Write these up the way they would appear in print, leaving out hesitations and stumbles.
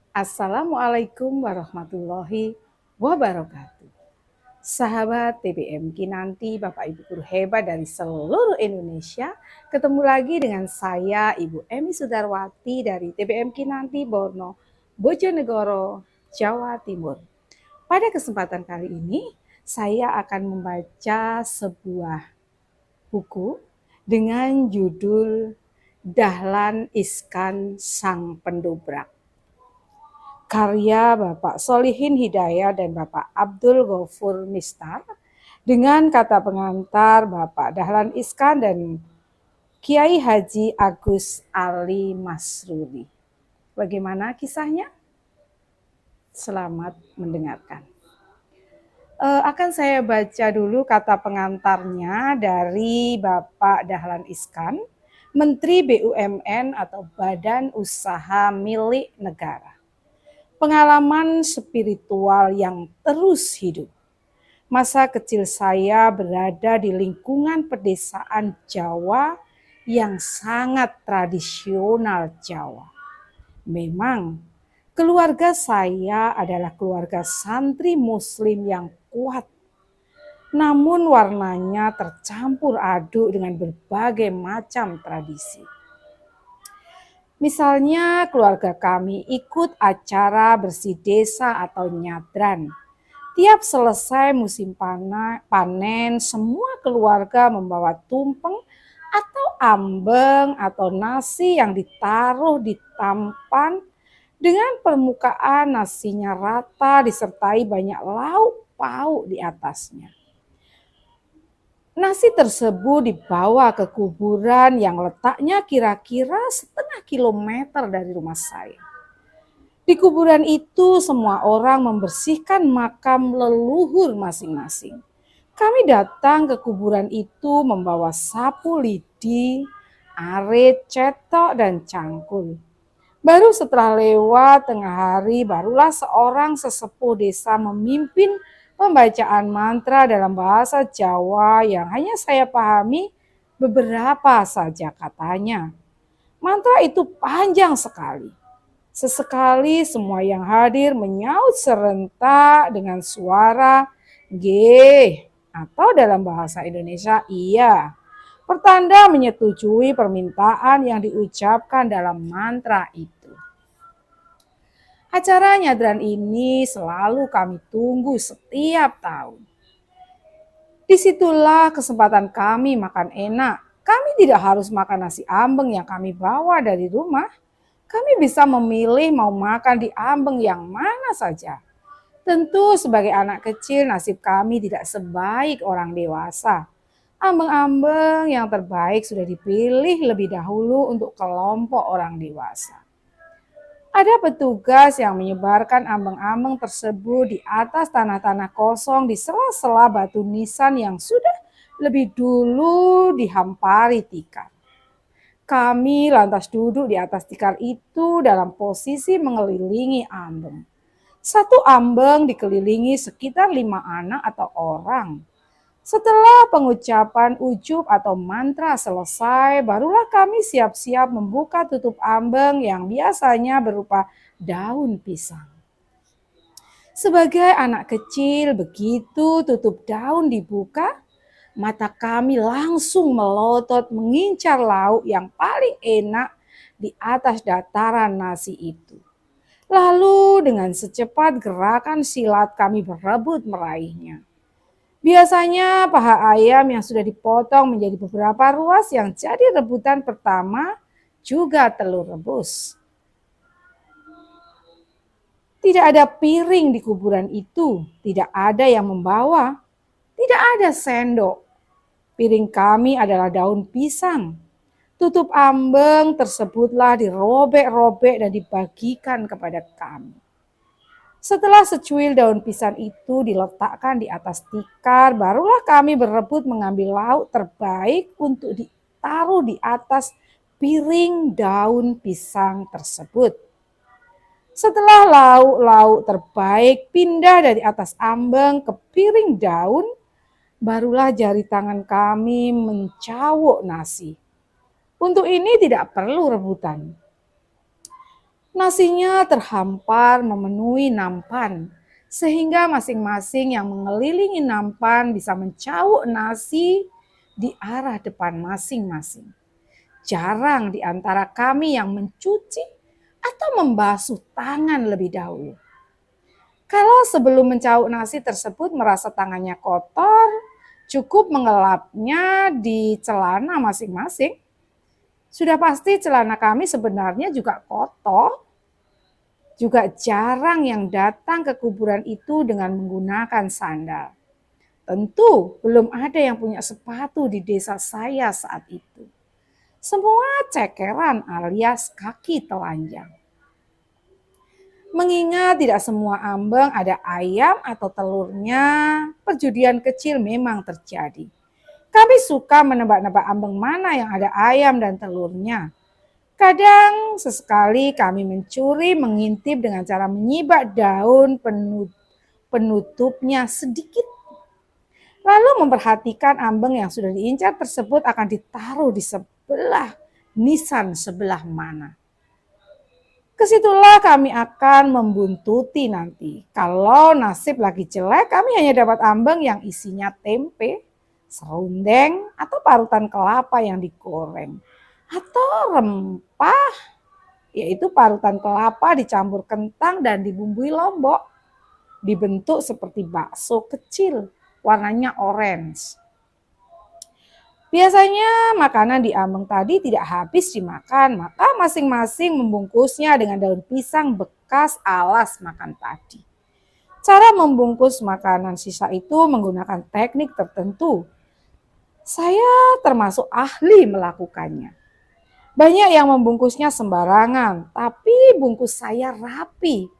Assalamualaikum warahmatullahi wabarakatuh. Sahabat TBM Kinanti, Bapak Ibu guru hebat dari seluruh Indonesia, ketemu lagi dengan saya Ibu Emi Sudarwati dari TBM Kinanti Borno, Bojonegoro, Jawa Timur. Pada kesempatan kali ini, saya akan membaca sebuah buku dengan judul Dahlan Iskan Sang Pendobrak, karya Bapak Solihin Hidayat dan Bapak Abdul Ghafur Mistar, dengan kata pengantar Bapak Dahlan Iskan dan Kiai Haji Agus Ali Masruri. Bagaimana kisahnya? Selamat mendengarkan. Akan saya baca dulu kata pengantarnya dari Bapak Dahlan Iskan, Menteri BUMN atau Badan Usaha Milik Negara. Pengalaman spiritual yang terus hidup. Masa kecil saya berada di lingkungan pedesaan Jawa yang sangat tradisional Jawa. Memang keluarga saya adalah keluarga santri muslim yang kuat. Namun warnanya tercampur aduk dengan berbagai macam tradisi. Misalnya keluarga kami ikut acara bersih desa atau nyadran. Tiap selesai musim panen, semua keluarga membawa tumpeng atau ambeng atau nasi yang ditaruh di tampan dengan permukaan nasinya rata disertai banyak lauk pauk di atasnya. Nasi tersebut dibawa ke kuburan yang letaknya kira-kira setengah kilometer dari rumah saya. Di kuburan itu semua orang membersihkan makam leluhur masing-masing. Kami datang ke kuburan itu membawa sapu lidi, arit, cetok, dan cangkul. Baru setelah lewat tengah hari, barulah seorang sesepuh desa memimpin pembacaan mantra dalam bahasa Jawa yang hanya saya pahami beberapa saja katanya. Mantra itu panjang sekali. Sesekali semua yang hadir menyaut serentak dengan suara G atau dalam bahasa Indonesia iya. Pertanda menyetujui permintaan yang diucapkan dalam mantra itu. Acara nyadran ini selalu kami tunggu setiap tahun. Disitulah kesempatan kami makan enak. Kami tidak harus makan nasi ambeng yang kami bawa dari rumah. Kami bisa memilih mau makan di ambeng yang mana saja. Tentu sebagai anak kecil nasib kami tidak sebaik orang dewasa. Ambeng-ambeng yang terbaik sudah dipilih lebih dahulu untuk kelompok orang dewasa. Ada petugas yang menyebarkan ambeng-ambeng tersebut di atas tanah-tanah kosong di sela-sela batu nisan yang sudah lebih dulu dihampari tikar. Kami lantas duduk di atas tikar itu dalam posisi mengelilingi ambeng. Satu ambeng dikelilingi sekitar 5 anak atau orang. Setelah pengucapan ujub atau mantra selesai, barulah kami siap-siap membuka tutup ambeng yang biasanya berupa daun pisang. Sebagai anak kecil, begitu tutup daun dibuka, mata kami langsung melotot mengincar lauk yang paling enak di atas dataran nasi itu. Lalu dengan secepat gerakan silat kami berebut meraihnya. Biasanya paha ayam yang sudah dipotong menjadi beberapa ruas yang jadi rebutan pertama juga telur rebus. Tidak ada piring di kuburan itu, tidak ada yang membawa, tidak ada sendok. Piring kami adalah daun pisang. Tutup ambeng tersebutlah dirobek-robek dan dibagikan kepada kami. Setelah secuil daun pisang itu diletakkan di atas tikar, barulah kami berebut mengambil lauk terbaik untuk ditaruh di atas piring daun pisang tersebut. Setelah lauk-lauk terbaik pindah dari atas ambeng ke piring daun, barulah jari tangan kami mencawuk nasi. Untuk ini tidak perlu rebutan. Nasinya terhampar memenuhi nampan, sehingga masing-masing yang mengelilingi nampan bisa mencaup nasi di arah depan masing-masing. Jarang di antara kami yang mencuci atau membasuh tangan lebih dahulu. Kalau sebelum mencaup nasi tersebut merasa tangannya kotor, cukup mengelapnya di celana masing-masing. Sudah pasti celana kami sebenarnya juga kotor. Juga jarang yang datang ke kuburan itu dengan menggunakan sandal. Tentu belum ada yang punya sepatu di desa saya saat itu. Semua cekeran alias kaki telanjang. Mengingat tidak semua ambeng ada ayam atau telurnya, perjudian kecil memang terjadi. Kami suka menebak-nebak ambeng mana yang ada ayam dan telurnya. Kadang sesekali kami mencuri, mengintip dengan cara menyibak daun penutupnya sedikit. Lalu memperhatikan ambeng yang sudah diincar tersebut akan ditaruh di sebelah nisan sebelah mana. Kesitulah kami akan membuntuti nanti. Kalau nasib lagi jelek, kami hanya dapat ambeng yang isinya tempe, serundeng, atau parutan kelapa yang digoreng. Atau rempah, yaitu parutan kelapa dicampur kentang dan dibumbui lombok. Dibentuk seperti bakso kecil, warnanya orange. Biasanya makanan di ambeng tadi tidak habis dimakan, maka masing-masing membungkusnya dengan daun pisang bekas alas makan tadi. Cara membungkus makanan sisa itu menggunakan teknik tertentu. Saya termasuk ahli melakukannya. Banyak yang membungkusnya sembarangan, tapi bungkus saya rapi.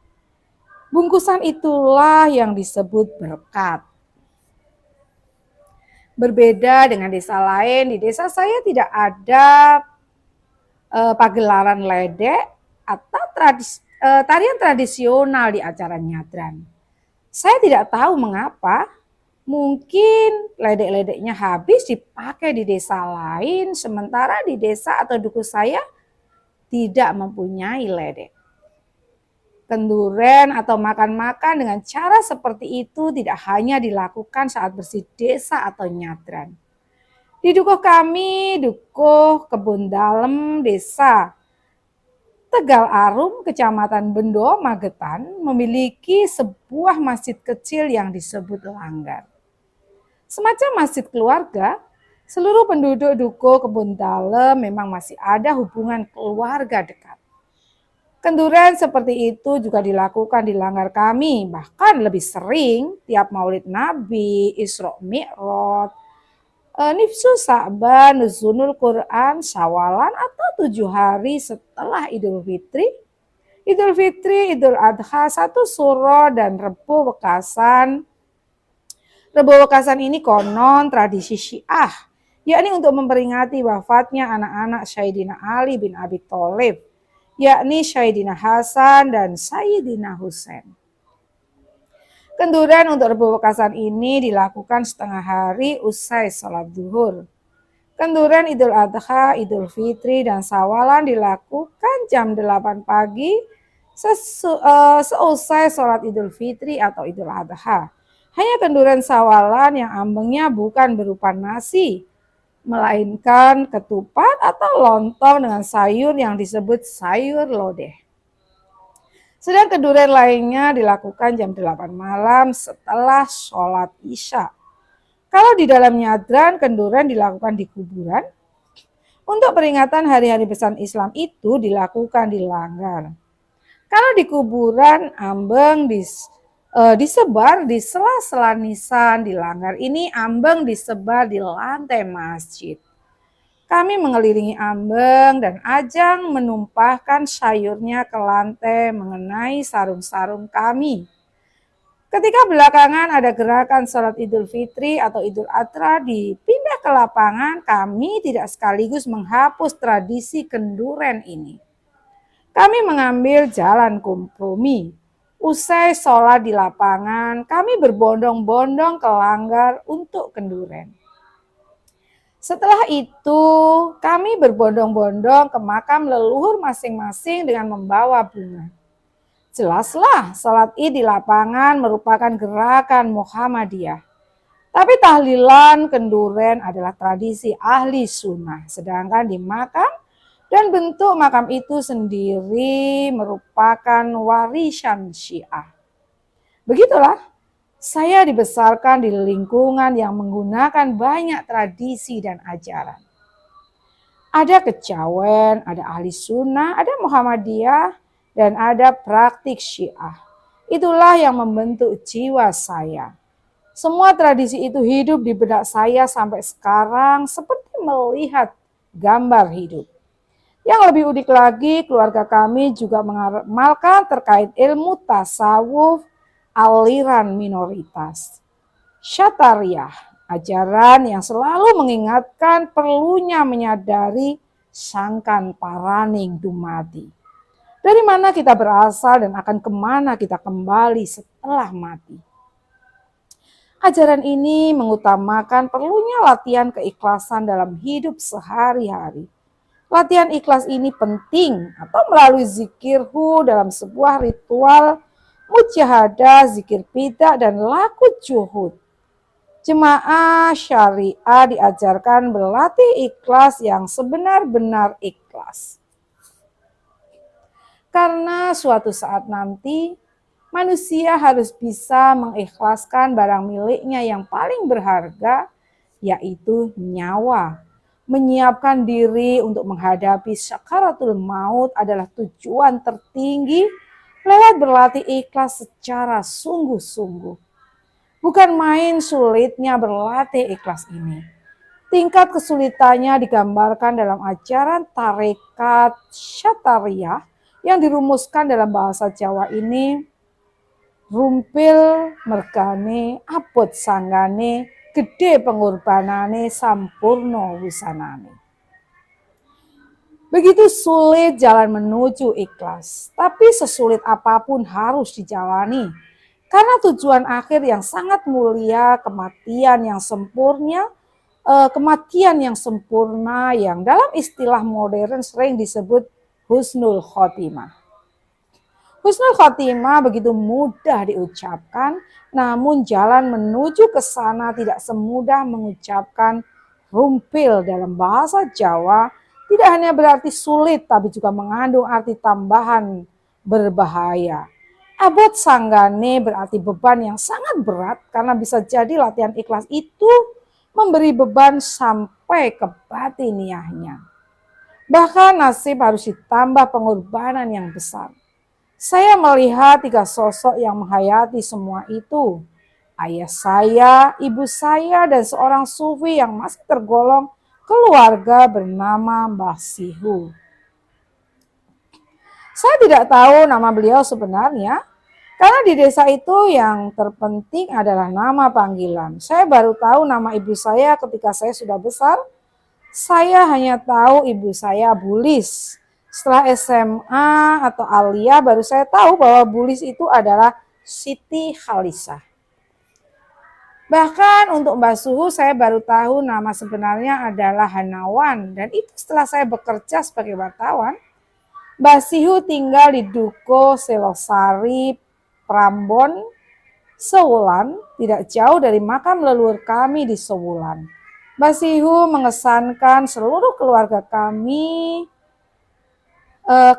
Bungkusan itulah yang disebut berkat. Berbeda dengan desa lain, di desa saya tidak ada pagelaran ledek atau tarian tradisional di acara nyadran. Saya tidak tahu mengapa, mungkin ledek-ledeknya habis dipakai di desa lain, sementara di desa atau duku saya tidak mempunyai ledek. Kenduren atau makan-makan dengan cara seperti itu tidak hanya dilakukan saat bersih desa atau nyadran. Di dukuh kami, dukuh Kebun Dalem, desa Tegal Arum, Kecamatan Bendo, Magetan, memiliki sebuah masjid kecil yang disebut Langgar. Semacam masjid keluarga, seluruh penduduk dukuh Kebun Dalem memang masih ada hubungan keluarga dekat. Kenduren seperti itu juga dilakukan di langgar kami, bahkan lebih sering tiap Maulid Nabi, Isra Mi'raj, Nifsu Sa'ban, Nuzulul Quran, Syawalan atau 7 hari setelah Idul Fitri, Idul Adha, 1 Suro dan Rebo Wekasan. Rebo Wekasan ini konon tradisi Syiah, yakni untuk memperingati wafatnya anak-anak Sayyidina Ali bin Abi Thalib, yakni Sayyidina Hasan dan Sayyidina Husain. Kenduren untuk Rebo Wekasan ini dilakukan setengah hari usai sholat zuhur. Kenduren Idul Adha, Idul Fitri, dan Sawalan dilakukan jam 8 pagi seusai sholat Idul Fitri atau Idul Adha. Hanya kenduren Sawalan yang ambengnya bukan berupa nasi, melainkan ketupat atau lontong dengan sayur yang disebut sayur lodeh. Sedang kenduren lainnya dilakukan jam 8 malam setelah sholat Isya. Kalau di dalam nyadran, kenduren dilakukan di kuburan. Untuk peringatan hari-hari besar Islam itu dilakukan di langgar. Kalau di kuburan, ambeng disebar di sela-sela nisan. Di langgar ini ambeng disebar di lantai masjid. Kami mengelilingi ambeng dan ajang menumpahkan sayurnya ke lantai mengenai sarung-sarung kami. Ketika belakangan ada gerakan sholat Idul Fitri atau Idul Adha dipindah ke lapangan, kami tidak sekaligus menghapus tradisi kenduren ini. Kami mengambil jalan kompromi. Usai sholat di lapangan, kami berbondong-bondong ke langgar untuk kenduren. Setelah itu, kami berbondong-bondong ke makam leluhur masing-masing dengan membawa bunga. Jelaslah, salat Id di lapangan merupakan gerakan Muhammadiyah. Tapi tahlilan kenduren adalah tradisi ahli sunnah. Sedangkan di makam dan bentuk makam itu sendiri merupakan warisan Syiah. Begitulah, saya dibesarkan di lingkungan yang menggunakan banyak tradisi dan ajaran. Ada kejawen, ada ahli sunnah, ada Muhammadiyah, dan ada praktik Syiah. Itulah yang membentuk jiwa saya. Semua tradisi itu hidup di benak saya sampai sekarang seperti melihat gambar hidup. Yang lebih unik lagi, keluarga kami juga mengamalkan terkait ilmu tasawuf aliran minoritas. Syatariah, ajaran yang selalu mengingatkan perlunya menyadari sangkan paraning dumadi. Dari mana kita berasal dan akan kemana kita kembali setelah mati. Ajaran ini mengutamakan perlunya latihan keikhlasan dalam hidup sehari-hari. Latihan ikhlas ini penting atau melalui zikirhu dalam sebuah ritual mujahadah, zikir bidah, dan laku juhud. Jemaah syariah diajarkan berlatih ikhlas yang sebenar-benar ikhlas. Karena suatu saat nanti manusia harus bisa mengikhlaskan barang miliknya yang paling berharga, yaitu nyawa. Menyiapkan diri untuk menghadapi sakaratul maut adalah tujuan tertinggi lewat berlatih ikhlas secara sungguh-sungguh. Bukan main sulitnya berlatih ikhlas ini. Tingkat kesulitannya digambarkan dalam ajaran tarekat Syatariah yang dirumuskan dalam bahasa Jawa ini. Rumpil mergane, abot sanggane, gede pengorbanane, sampurno wusanane. Begitu sulit jalan menuju ikhlas, tapi sesulit apapun harus dijalani. Karena tujuan akhir yang sangat mulia, kematian yang sempurna yang dalam istilah modern sering disebut husnul khotimah. Husnul khotimah begitu mudah diucapkan, namun jalan menuju ke sana tidak semudah mengucapkan rumpil dalam bahasa Jawa. Tidak hanya berarti sulit, tapi juga mengandung arti tambahan berbahaya. Abot sanggane berarti beban yang sangat berat, karena bisa jadi latihan ikhlas itu memberi beban sampai ke batiniahnya. Bahkan nasib harus ditambah pengorbanan yang besar. Saya melihat 3 sosok yang menghayati semua itu. Ayah saya, ibu saya, dan seorang sufi yang masih tergolong keluarga bernama Mbah Sihu. Saya tidak tahu nama beliau sebenarnya, karena di desa itu yang terpenting adalah nama panggilan. Saya baru tahu nama ibu saya ketika saya sudah besar. Saya hanya tahu ibu saya Bulis. Setelah SMA atau Alia baru saya tahu bahwa Bulis itu adalah Siti Khalisah. Bahkan untuk Mbak Suhu saya baru tahu nama sebenarnya adalah Hanawan. Dan itu setelah saya bekerja sebagai wartawan. Mbak Suhu tinggal di Duko Selosari, Prambon, Sewulan, tidak jauh dari makam leluhur kami di Sewulan. Mbak Suhu mengesankan seluruh keluarga kami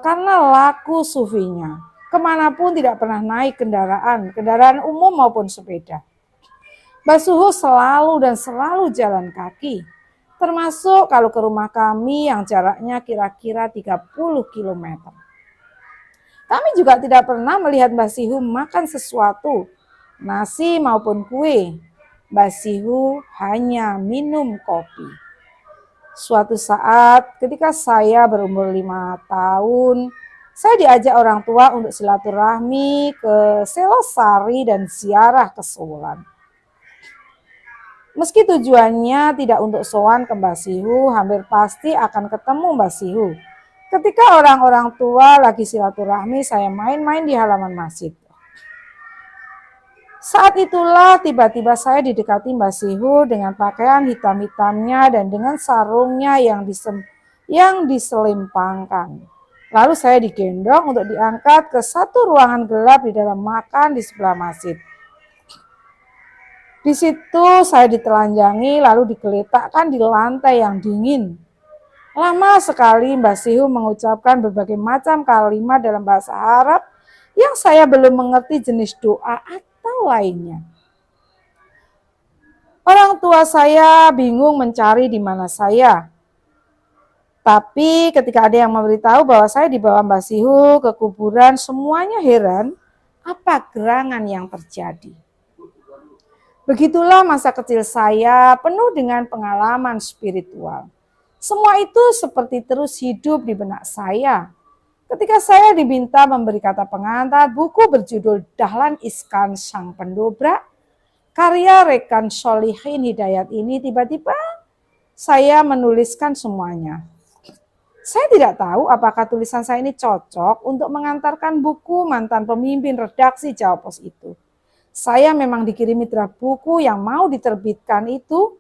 karena laku sufinya. Kemanapun tidak pernah naik kendaraan umum maupun sepeda. Mbak Suhu selalu jalan kaki. Termasuk kalau ke rumah kami yang jaraknya kira-kira 30 km. Kami juga tidak pernah melihat Mbak Suhu makan sesuatu, nasi maupun kue. Mbak Suhu hanya minum kopi. Suatu saat ketika saya berumur 5 tahun, saya diajak orang tua untuk silaturahmi ke Selosari dan ziarah ke Sewulan. Meski tujuannya tidak untuk sowan ke Mbah Sihu, hampir pasti akan ketemu Mbah Sihu. Ketika orang-orang tua lagi silaturahmi, saya main-main di halaman masjid. Saat itulah tiba-tiba saya didekati Mbak Sihu dengan pakaian hitam-hitamnya dan dengan sarungnya yang diselimpangkan. Lalu saya digendong untuk diangkat ke satu ruangan gelap di dalam makam di sebelah masjid. Di situ saya ditelanjangi lalu digeletakkan di lantai yang dingin. Lama sekali Mbak Sihu mengucapkan berbagai macam kalimat dalam bahasa Arab yang saya belum mengerti jenis doa atau lainnya. Orang tua saya bingung mencari di mana saya. Tapi ketika ada yang memberitahu bahwa saya dibawa Mbak Sihu ke kuburan, semuanya heran apa gerangan yang terjadi. Begitulah masa kecil saya penuh dengan pengalaman spiritual. Semua itu seperti terus hidup di benak saya. Ketika saya diminta memberi kata pengantar buku berjudul Dahlan Iskan Sang Pendobrak, karya rekan Sholihin Hidayat ini, tiba-tiba saya menuliskan semuanya. Saya tidak tahu apakah tulisan saya ini cocok untuk mengantarkan buku mantan pemimpin redaksi Jawa Pos itu. Saya memang dikirimi draft buku yang mau diterbitkan itu,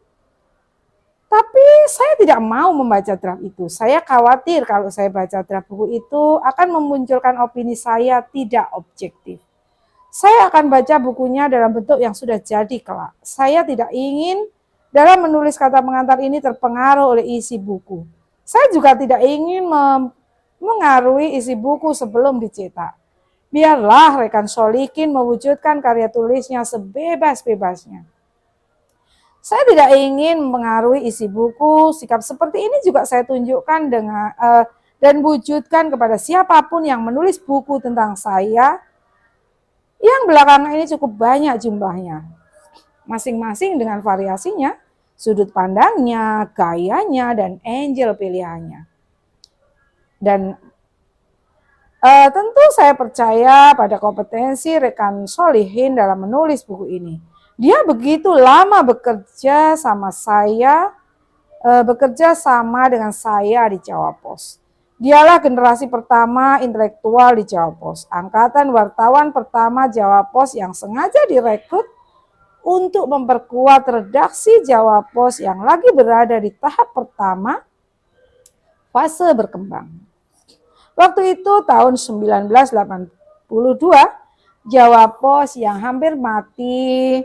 tapi saya tidak mau membaca draft itu. Saya khawatir kalau saya baca draft buku itu akan memunculkan opini saya tidak objektif. Saya akan baca bukunya dalam bentuk yang sudah jadi kelak. Saya tidak ingin dalam menulis kata pengantar ini terpengaruh oleh isi buku. Saya juga tidak ingin mengaruhi isi buku sebelum dicetak. Biarlah rekan Sholihin mewujudkan karya tulisnya sebebas-bebasnya. Saya tidak ingin mengaruhi isi buku. Sikap seperti ini juga saya tunjukkan dan wujudkan kepada siapapun yang menulis buku tentang saya, yang belakangan ini cukup banyak jumlahnya. Masing-masing dengan variasinya, sudut pandangnya, gayanya, dan angel pilihannya. Dan tentu saya percaya pada kompetensi rekan Sholihin dalam menulis buku ini. Dia begitu lama bekerja sama dengan saya di Jawa Pos. Dialah generasi pertama intelektual di Jawa Pos, angkatan wartawan pertama Jawa Pos yang sengaja direkrut untuk memperkuat redaksi Jawa Pos yang lagi berada di tahap pertama fase berkembang. Waktu itu tahun 1982, Jawa Pos yang hampir mati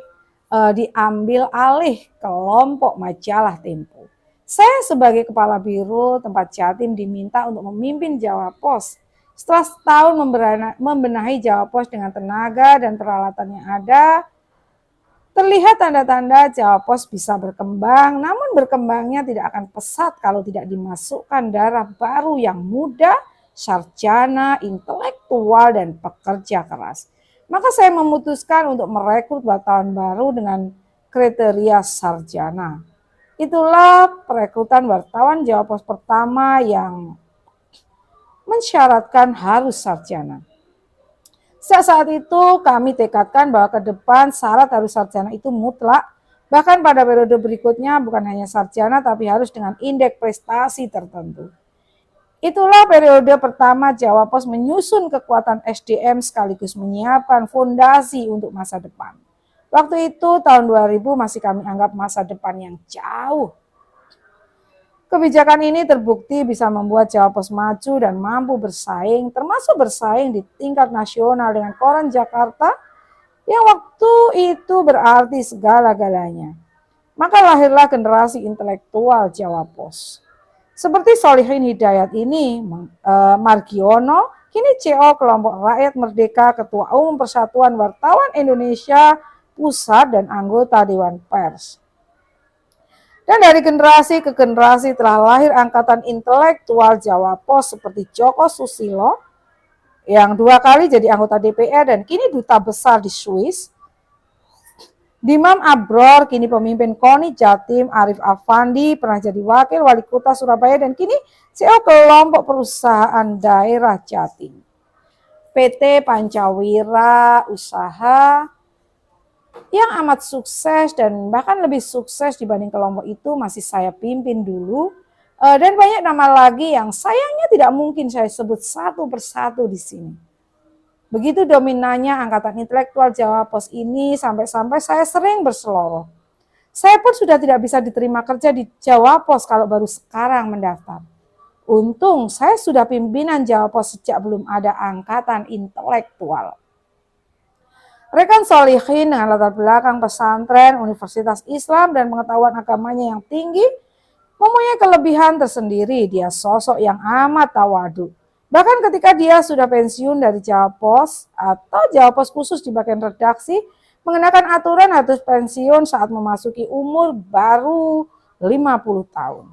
diambil alih kelompok majalah Tempo. Saya sebagai kepala biro tempat Jatim diminta untuk memimpin Jawa Pos. Setelah setahun membenahi Jawa Pos dengan tenaga dan peralatan yang ada, terlihat tanda-tanda Jawa Pos bisa berkembang, namun berkembangnya tidak akan pesat kalau tidak dimasukkan darah baru yang muda, sarjana, intelektual, dan pekerja keras. Maka saya memutuskan untuk merekrut wartawan baru dengan kriteria sarjana. Itulah perekrutan wartawan Jawa Pos pertama yang mensyaratkan harus sarjana. Saat itu kami tekadkan bahwa ke depan syarat harus sarjana itu mutlak. Bahkan pada periode berikutnya bukan hanya sarjana tapi harus dengan indeks prestasi tertentu. Itulah periode pertama Jawa Pos menyusun kekuatan SDM sekaligus menyiapkan fondasi untuk masa depan. Waktu itu tahun 2000 masih kami anggap masa depan yang jauh. Kebijakan ini terbukti bisa membuat Jawa Pos maju dan mampu bersaing, termasuk bersaing di tingkat nasional dengan koran Jakarta yang waktu itu berarti segala-galanya. Maka lahirlah generasi intelektual Jawa Pos. Seperti Sholihin Hidayat ini, Margiono, kini CO Kelompok Rakyat Merdeka, Ketua Umum Persatuan Wartawan Indonesia Pusat dan anggota Dewan Pers. Dan dari generasi ke generasi telah lahir angkatan intelektual Jawa Pos seperti Joko Susilo, yang 2 kali jadi anggota DPR dan kini duta besar di Swiss, Dimam Abror, kini pemimpin KONI Jatim, Arif Afandi, pernah jadi wakil wali kota Surabaya dan kini CEO kelompok perusahaan daerah Jatim. PT Pancawira Usaha yang amat sukses dan bahkan lebih sukses dibanding kelompok itu masih saya pimpin dulu. Dan banyak nama lagi yang sayangnya tidak mungkin saya sebut satu persatu di sini. Begitu dominannya angkatan intelektual Jawa Pos ini sampai-sampai saya sering berseloroh. Saya pun sudah tidak bisa diterima kerja di Jawa Pos kalau baru sekarang mendaftar. Untung saya sudah pimpinan Jawa Pos sejak belum ada angkatan intelektual. Rekan solihin dengan latar belakang pesantren, universitas Islam, dan pengetahuan agamanya yang tinggi, mempunyai kelebihan tersendiri. Dia sosok yang amat tawadu. Bahkan ketika dia sudah pensiun dari Jawa Pos atau Jawa Pos khusus di bagian redaksi, mengenakan aturan harus pensiun saat memasuki umur baru 50 tahun.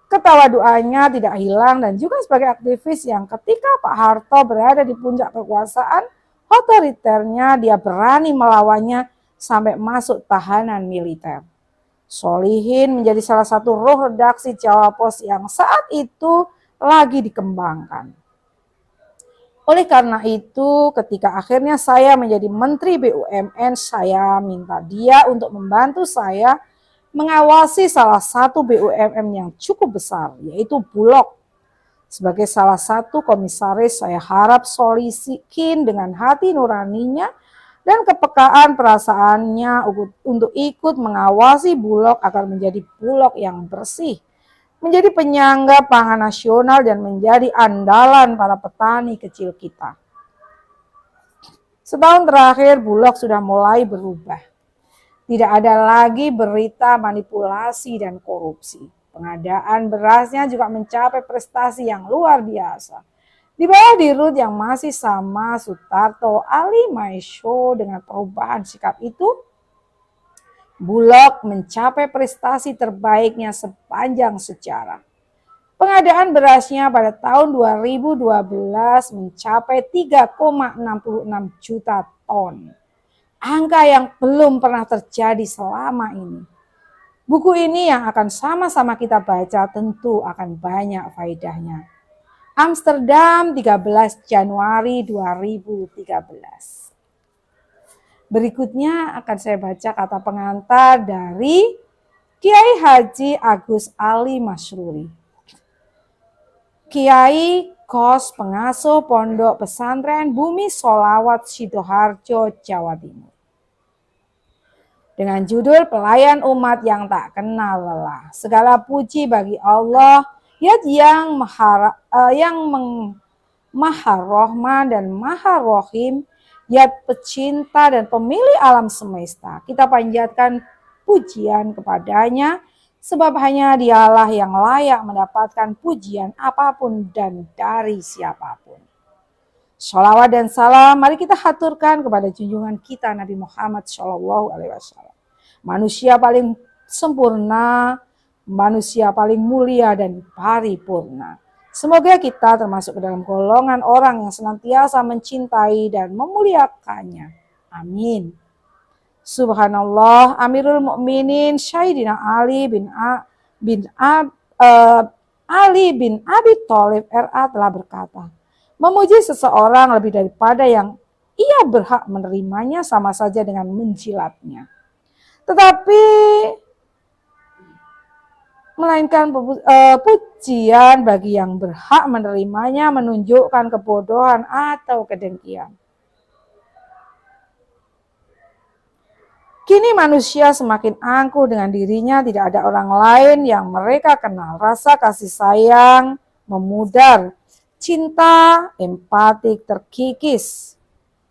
Ketawaduannya tidak hilang dan juga sebagai aktivis yang ketika Pak Harto berada di puncak kekuasaan, otoriternya dia berani melawannya sampai masuk tahanan militer. Solihin menjadi salah satu roh redaksi Jawa Pos yang saat itu lagi dikembangkan. Oleh karena itu, ketika akhirnya saya menjadi Menteri BUMN, saya minta dia untuk membantu saya mengawasi salah satu BUMN yang cukup besar, yaitu Bulog. Sebagai salah satu komisaris, saya harap Solihin dengan hati nuraninya dan kepekaan perasaannya untuk ikut mengawasi Bulog agar menjadi Bulog yang bersih, menjadi penyangga pangan nasional dan menjadi andalan para petani kecil kita. Setahun terakhir Bulog sudah mulai berubah. Tidak ada lagi berita manipulasi dan korupsi. Pengadaan berasnya juga mencapai prestasi yang luar biasa. Di bawah dirut yang masih sama Sutarto Ali Maisho, dengan perubahan sikap itu, Bulog mencapai prestasi terbaiknya sepanjang sejarah. Pengadaan berasnya pada tahun 2012 mencapai 3,66 juta ton. Angka yang belum pernah terjadi selama ini. Buku ini yang akan sama-sama kita baca tentu akan banyak faedahnya. Amsterdam, 13 Januari 2013. Berikutnya akan saya baca kata pengantar dari Kiai Haji Agus Ali Masruri. Kiai Kos Pengasuh Pondok Pesantren Bumi Sholawat Sidoarjo, Jawa Timur. Dengan judul Pelayan Umat yang Tak Kenal Lelah. Segala puji bagi Allah yang Maha Rahman dan Maha Rahim, Yat pecinta dan pemilik alam semesta. Kita panjatkan pujian kepadanya, sebab hanya dialah yang layak mendapatkan pujian apapun dan dari siapapun. Sholawat dan salam mari kita haturkan kepada junjungan kita Nabi Muhammad SAW. Manusia paling sempurna, manusia paling mulia dan paripurna. Semoga kita termasuk ke dalam golongan orang yang senantiasa mencintai dan memuliakannya. Amin. Subhanallah, Amirul Mukminin Sayyidina Ali bin Abi Thalib RA telah berkata, memuji seseorang lebih daripada yang ia berhak menerimanya sama saja dengan menjilatnya. Tetapi melainkan pujian bagi yang berhak menerimanya menunjukkan kebodohan atau kedengkian. Kini manusia semakin angkuh dengan dirinya, tidak ada orang lain yang mereka kenal. Rasa kasih sayang memudar, cinta empatik terkikis,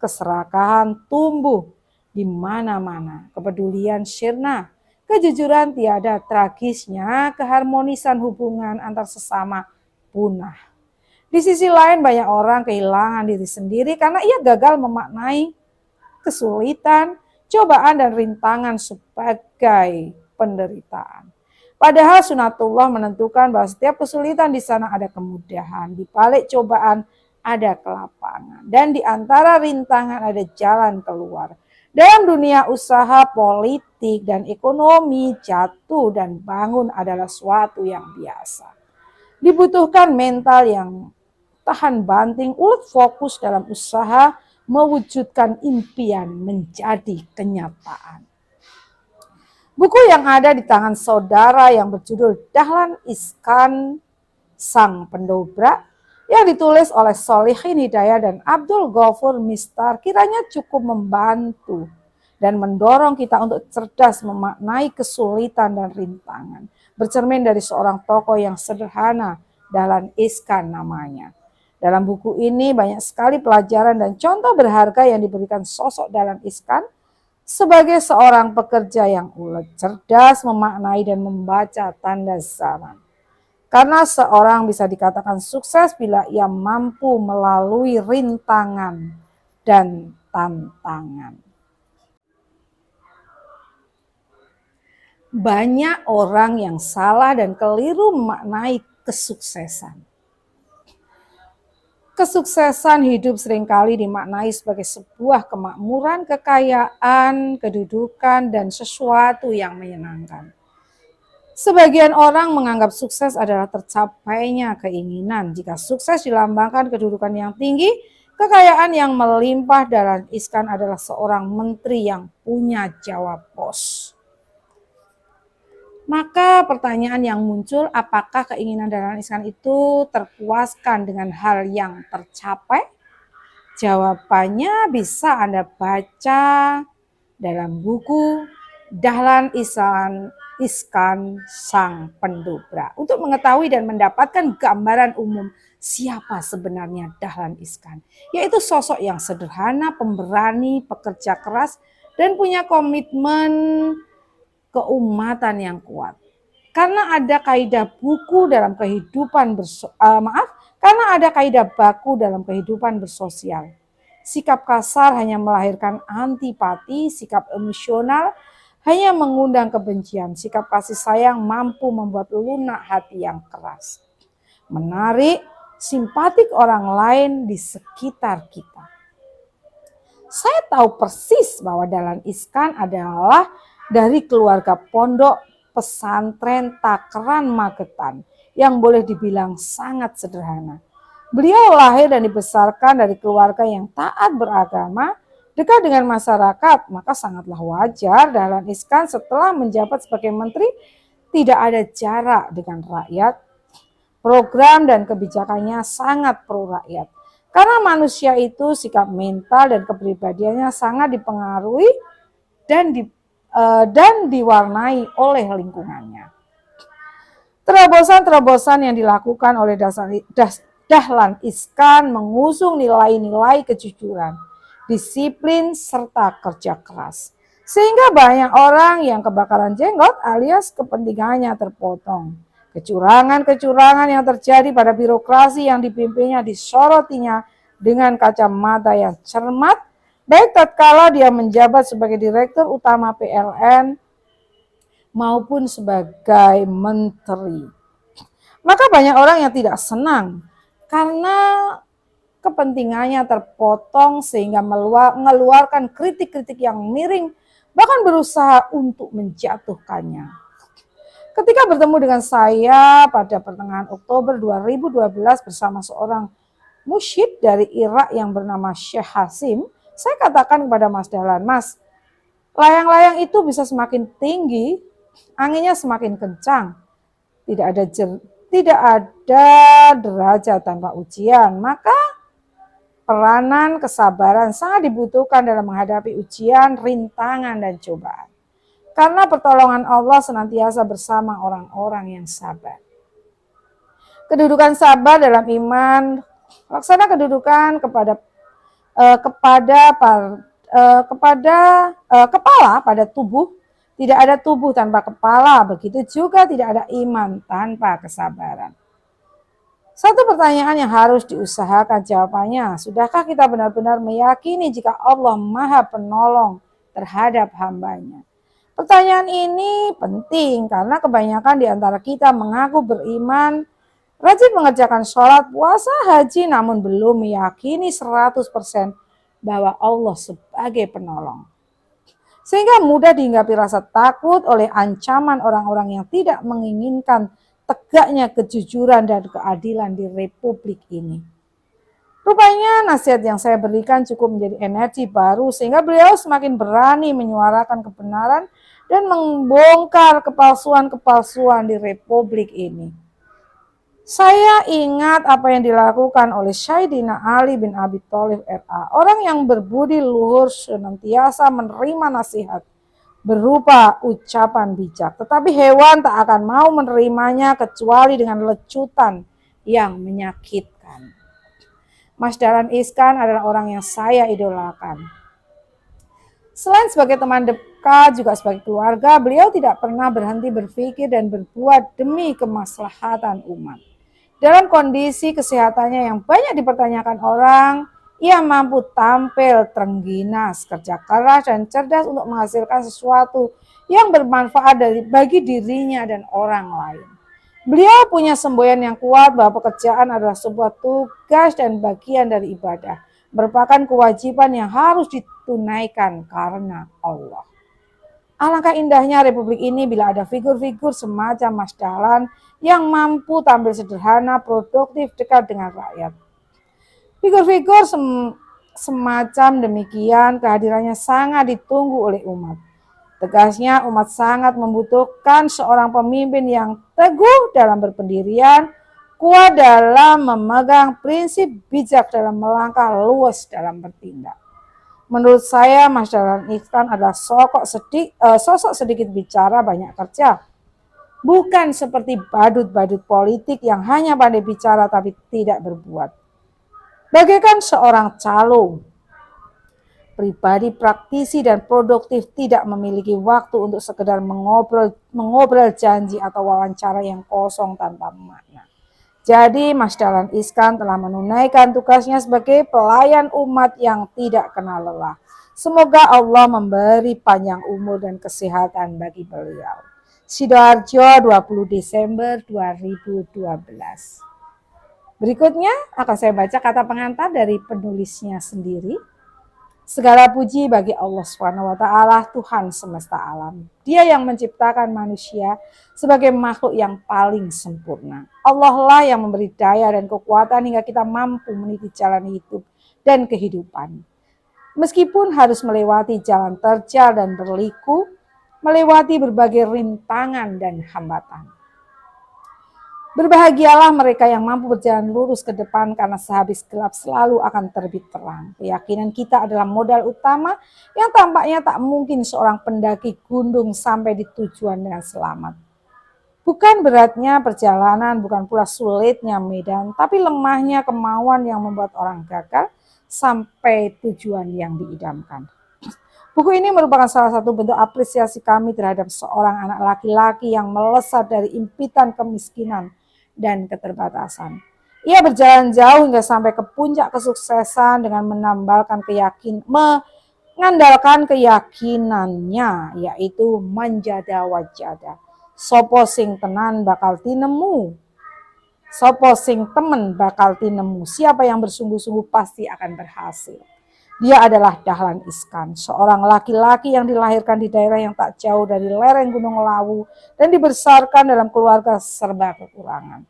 keserakahan tumbuh di mana-mana, kepedulian sirna, kejujuran tiada, tragisnya keharmonisan hubungan antar sesama punah. Di sisi lain banyak orang kehilangan diri sendiri karena ia gagal memaknai kesulitan, cobaan dan rintangan sebagai penderitaan. Padahal sunatullah menentukan bahwa setiap kesulitan di sana ada kemudahan, di balik cobaan ada kelapangan, dan di antara rintangan ada jalan keluar. Dalam dunia usaha, politik, dan ekonomi, jatuh dan bangun adalah suatu yang biasa. Dibutuhkan mental yang tahan banting, ulet fokus dalam usaha, mewujudkan impian menjadi kenyataan. Buku yang ada di tangan saudara yang berjudul Dahlan Iskan Sang Pendobrak yang ditulis oleh Sholihin Hidayat dan Abdul Ghafur Mistar kiranya cukup membantu dan mendorong kita untuk cerdas memaknai kesulitan dan rintangan. Bercermin dari seorang tokoh yang sederhana, Dahlan Iskan namanya. Dalam buku ini banyak sekali pelajaran dan contoh berharga yang diberikan sosok Dahlan Iskan sebagai seorang pekerja yang ulet, cerdas memaknai dan membaca tanda zaman. Karena seorang bisa dikatakan sukses bila ia mampu melalui rintangan dan tantangan. Banyak orang yang salah dan keliru memaknai kesuksesan. Kesuksesan hidup seringkali dimaknai sebagai sebuah kemakmuran, kekayaan, kedudukan, dan sesuatu yang menyenangkan. Sebagian orang menganggap sukses adalah tercapainya keinginan. Jika sukses dilambangkan kedudukan yang tinggi, kekayaan yang melimpah, Dahlan Iskan adalah seorang menteri yang punya jawab pos. Maka pertanyaan yang muncul, apakah keinginan Dahlan Iskan itu terpuaskan dengan hal yang tercapai? Jawabannya bisa Anda baca dalam buku Dahlan Iskan Sang Pendobrak. Untuk mengetahui dan mendapatkan gambaran umum siapa sebenarnya Dahlan Iskan, yaitu sosok yang sederhana, pemberani, pekerja keras, dan punya komitmen keumatan yang kuat. Karena ada kaidah baku dalam kehidupan bersosial. Sikap kasar hanya melahirkan antipati, sikap emosional hanya mengundang kebencian, sikap kasih sayang mampu membuat lunak hati yang keras. Menarik simpatik orang lain di sekitar kita. Saya tahu persis bahwa Dahlan Iskan adalah dari keluarga pondok pesantren Takran Magetan yang boleh dibilang sangat sederhana. Beliau lahir dan dibesarkan dari keluarga yang taat beragama, dekat dengan masyarakat, maka sangatlah wajar Dahlan Iskan setelah menjabat sebagai menteri tidak ada jarak dengan rakyat. Program dan kebijakannya sangat pro rakyat. Karena manusia itu sikap mental dan kepribadiannya sangat dipengaruhi dan diwarnai oleh lingkungannya. Terobosan-terobosan yang dilakukan oleh Dahlan Iskan mengusung nilai-nilai kejujuran, disiplin, serta kerja keras. Sehingga banyak orang yang kebakaran jenggot alias kepentingannya terpotong. Kecurangan-kecurangan yang terjadi pada birokrasi yang dipimpinnya disorotinya dengan kacamata yang cermat, baik tatkala dia menjabat sebagai Direktur Utama PLN maupun sebagai menteri. Maka banyak orang yang tidak senang karena kepentingannya terpotong sehingga mengeluarkan kritik-kritik yang miring, bahkan berusaha untuk menjatuhkannya. Ketika bertemu dengan saya pada pertengahan Oktober 2012 bersama seorang musyid dari Irak yang bernama Syekh Hasim, saya katakan kepada Mas Dahlan, Mas, layang-layang itu bisa semakin tinggi, anginnya semakin kencang. Tidak ada derajat tanpa ujian. Maka peranan kesabaran sangat dibutuhkan dalam menghadapi ujian, rintangan, dan cobaan. Karena pertolongan Allah senantiasa bersama orang-orang yang sabar. Kedudukan sabar dalam iman, laksana kedudukan kepada kepala pada tubuh. Tidak ada tubuh tanpa kepala, begitu juga tidak ada iman tanpa kesabaran. Satu pertanyaan yang harus diusahakan jawabannya, sudahkah kita benar-benar meyakini jika Allah Maha Penolong terhadap hambanya? Pertanyaan ini penting karena kebanyakan di antara kita mengaku beriman, rajin mengerjakan sholat, puasa, haji, namun belum meyakini 100% bahwa Allah sebagai penolong. Sehingga mudah dihinggapi rasa takut oleh ancaman orang-orang yang tidak menginginkan tegaknya kejujuran dan keadilan di republik ini. Rupanya nasihat yang saya berikan cukup menjadi energi baru sehingga beliau semakin berani menyuarakan kebenaran dan membongkar kepalsuan-kepalsuan di republik ini. Saya ingat apa yang dilakukan oleh Sayyidina Ali bin Abi Thalib RA. Orang yang berbudi luhur senantiasa menerima nasihat berupa ucapan bijak. Tetapi hewan tak akan mau menerimanya kecuali dengan lecutan yang menyakitkan. Mas Dahlan Iskan adalah orang yang saya idolakan. Selain sebagai teman dekat, juga sebagai keluarga, beliau tidak pernah berhenti berpikir dan berbuat demi kemaslahatan umat. Dalam kondisi kesehatannya yang banyak dipertanyakan orang, ia mampu tampil terengginas, kerja keras, dan cerdas untuk menghasilkan sesuatu yang bermanfaat bagi dirinya dan orang lain. Beliau punya semboyan yang kuat bahwa pekerjaan adalah sebuah tugas dan bagian dari ibadah, merupakan kewajiban yang harus ditunaikan karena Allah. Alangkah indahnya republik ini bila ada figur-figur semacam Mas Dahlan yang mampu tampil sederhana, produktif, dekat dengan rakyat. Figur-figur semacam demikian kehadirannya sangat ditunggu oleh umat. Tegasnya umat sangat membutuhkan seorang pemimpin yang teguh dalam berpendirian, kuat dalam memegang prinsip, bijak dalam melangkah, luas dalam bertindak. Menurut saya Mas Dahlan Iskan adalah sosok sedikit bicara banyak kerja. Bukan seperti badut-badut politik yang hanya pandai bicara tapi tidak berbuat. Bagaikan seorang calo, pribadi praktisi dan produktif tidak memiliki waktu untuk sekedar mengobrol janji atau wawancara yang kosong tanpa makna. Jadi Mas Dahlan Iskan telah menunaikan tugasnya sebagai pelayan umat yang tidak kenal lelah. Semoga Allah memberi panjang umur dan kesehatan bagi beliau. Sidoarjo, 20 Desember 2012. Berikutnya akan saya baca kata pengantar dari penulisnya sendiri. Segala puji bagi Allah SWT, Tuhan semesta alam. Dia yang menciptakan manusia sebagai makhluk yang paling sempurna. Allah lah yang memberi daya dan kekuatan hingga kita mampu meniti jalan hidup dan kehidupan. Meskipun harus melewati jalan terjal dan berliku, melewati berbagai rintangan dan hambatan. Berbahagialah mereka yang mampu berjalan lurus ke depan karena sehabis gelap selalu akan terbit terang. Keyakinan kita adalah modal utama yang tampaknya tak mungkin seorang pendaki gunung sampai di tujuan dengan selamat. Bukan beratnya perjalanan, bukan pula sulitnya medan, tapi lemahnya kemauan yang membuat orang gagal sampai tujuan yang diidamkan. Buku ini merupakan salah satu bentuk apresiasi kami terhadap seorang anak laki-laki yang melesat dari impitan kemiskinan dan keterbatasan. Ia berjalan jauh hingga sampai ke puncak kesuksesan dengan mengandalkan keyakinannya, yaitu manjada wajada. Sopo sing tenan bakal tinemu. Sopo sing temen bakal tinemu. Siapa yang bersungguh-sungguh pasti akan berhasil. Dia adalah Dahlan Iskan, seorang laki-laki yang dilahirkan di daerah yang tak jauh dari lereng Gunung Lawu dan dibesarkan dalam keluarga serba kekurangan.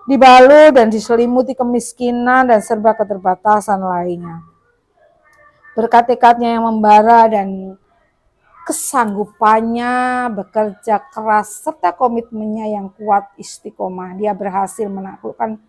Dibalut dan diselimuti kemiskinan dan serba keterbatasan lainnya. Berkat tekadnya yang membara dan kesanggupannya bekerja keras serta komitmennya yang kuat istiqomah, dia berhasil menaklukkan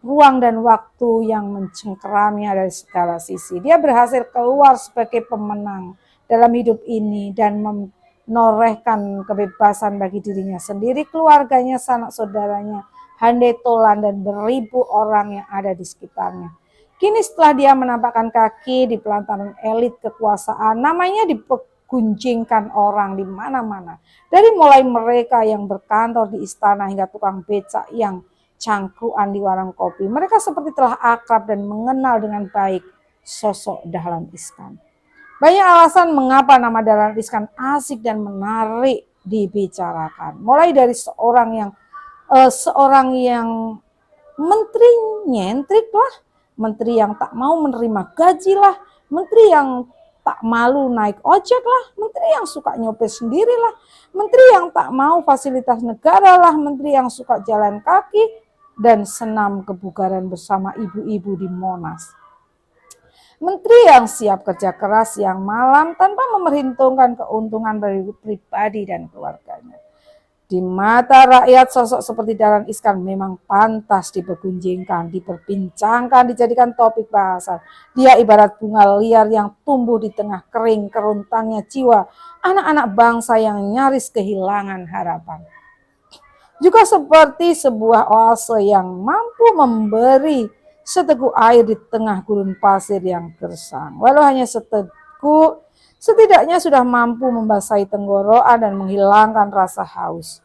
ruang dan waktu yang mencengkeramnya dari segala sisi. Dia berhasil keluar sebagai pemenang dalam hidup ini dan menorehkan kebebasan bagi dirinya sendiri, keluarganya, sanak saudaranya, handai tolan dan beribu orang yang ada di sekitarnya. Kini setelah dia menampakkan kaki di pelantaran elit kekuasaan, namanya dipergunjingkan orang di mana-mana. Dari mulai mereka yang berkantor di istana hingga tukang becak yang cangkruan di warung kopi. Mereka seperti telah akrab dan mengenal dengan baik sosok Dahlan Iskan. Banyak alasan mengapa nama Dahlan Iskan asik dan menarik dibicarakan. Mulai dari seorang yang menteri nyentrik lah, menteri yang tak mau menerima gaji lah, menteri yang tak malu naik ojek lah, menteri yang suka nyopir sendiri lah, menteri yang tak mau fasilitas negara lah, menteri yang suka jalan kaki dan senam kebugaran bersama ibu-ibu di Monas. Menteri yang siap kerja keras siang malam tanpa memerhitungkan keuntungan bagi pribadi dan keluarganya. Di mata rakyat, sosok seperti Dahlan Iskan memang pantas dipergunjingkan, diperbincangkan, dijadikan topik bahasan. Dia ibarat bunga liar yang tumbuh di tengah kering keruntangnya jiwa anak-anak bangsa yang nyaris kehilangan harapan. Juga seperti sebuah oase yang mampu memberi seteguk air di tengah gurun pasir yang gersang. Walau hanya seteguk, setidaknya sudah mampu membasahi tenggorokan dan menghilangkan rasa haus.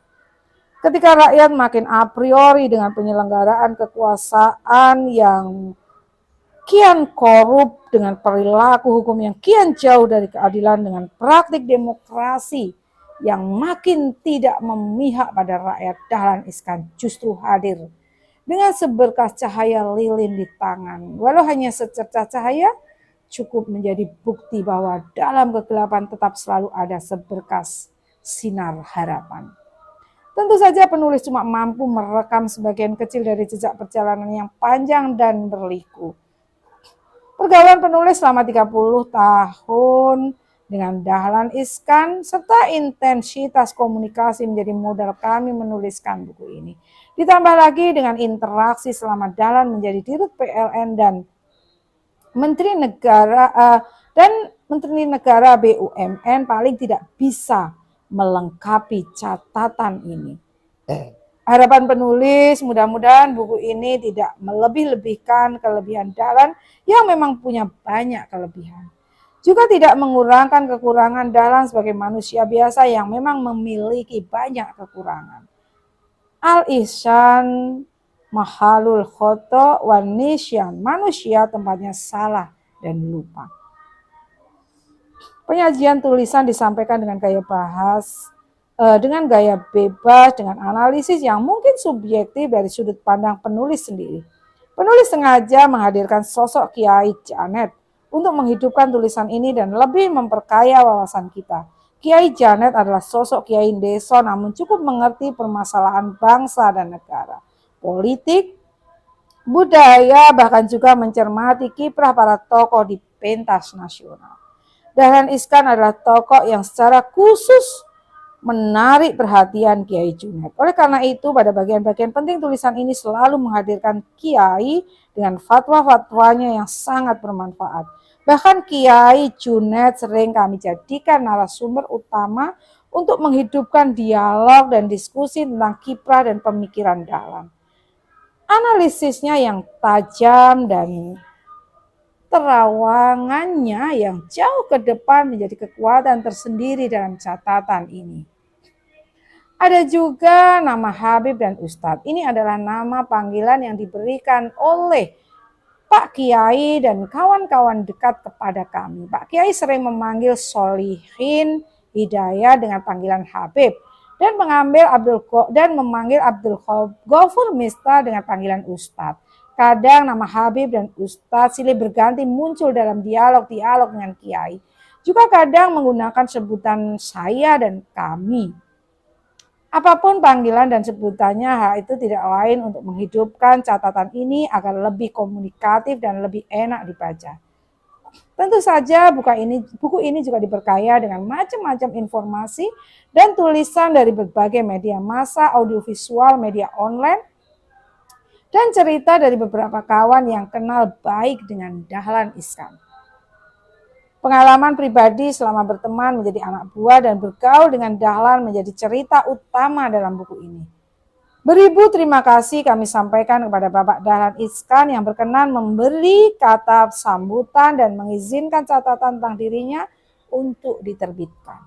Ketika rakyat makin a priori dengan penyelenggaraan kekuasaan yang kian korup, dengan perilaku hukum yang kian jauh dari keadilan, dengan praktik demokrasi yang makin tidak memihak pada rakyat, Dahlan Iskan justru hadir dengan seberkas cahaya lilin di tangan. Walau hanya secercah cahaya, cukup menjadi bukti bahwa dalam kegelapan tetap selalu ada seberkas sinar harapan. Tentu saja penulis cuma mampu merekam sebagian kecil dari jejak perjalanan yang panjang dan berliku. Pergaulan penulis selama 30 tahun dengan Dahlan Iskan serta intensitas komunikasi menjadi modal kami menuliskan buku ini. Ditambah lagi dengan interaksi selama Dahlan menjadi Dirut PLN dan Menteri Negara BUMN, paling tidak bisa melengkapi catatan ini. Harapan penulis, mudah-mudahan buku ini tidak melebih-lebihkan kelebihan Dahlan yang memang punya banyak kelebihan. Juga tidak mengurangkan kekurangan Dahlan sebagai manusia biasa yang memang memiliki banyak kekurangan. Al-ihsan mahalul khoto wan nisyan, manusia tempatnya salah dan lupa. Penyajian tulisan disampaikan dengan gaya bebas, dengan analisis yang mungkin subjektif dari sudut pandang penulis sendiri. Penulis sengaja menghadirkan sosok Kiai Janet untuk menghidupkan tulisan ini dan lebih memperkaya wawasan kita. Kiai Janet adalah sosok kiai desa namun cukup mengerti permasalahan bangsa dan negara, politik, budaya, bahkan juga mencermati kiprah para tokoh di pentas nasional. Dahlan Iskan adalah tokoh yang secara khusus menarik perhatian Kiai Junet. Oleh karena itu, pada bagian-bagian penting tulisan ini selalu menghadirkan Kiai dengan fatwa-fatwanya yang sangat bermanfaat. Bahkan Kiai Junet sering kami jadikan narasumber utama untuk menghidupkan dialog dan diskusi tentang kiprah dan pemikiran Dahlan. Analisisnya yang tajam dan terawangannya yang jauh ke depan menjadi kekuatan tersendiri dalam catatan ini. Ada juga nama Habib dan Ustadz. Ini adalah nama panggilan yang diberikan oleh Pak Kiai dan kawan-kawan dekat kepada kami. Pak Kiai sering memanggil Solihin Hidayah dengan panggilan Habib dan memanggil Abdul Ghafur Mista dengan panggilan Ustadz. Kadang nama Habib dan Ustadz silih berganti muncul dalam dialog-dialog dengan Kiai. Juga kadang menggunakan sebutan saya dan kami. Apapun panggilan dan sebutannya, hal itu tidak lain untuk menghidupkan catatan ini agar lebih komunikatif dan lebih enak dibaca. Tentu saja buku ini juga diperkaya dengan macam-macam informasi dan tulisan dari berbagai media massa, audiovisual, media online, dan cerita dari beberapa kawan yang kenal baik dengan Dahlan Iskan. Pengalaman pribadi selama berteman menjadi anak buah dan bergaul dengan Dahlan menjadi cerita utama dalam buku ini. Beribu terima kasih kami sampaikan kepada Bapak Dahlan Iskan yang berkenan memberi kata sambutan dan mengizinkan catatan tentang dirinya untuk diterbitkan.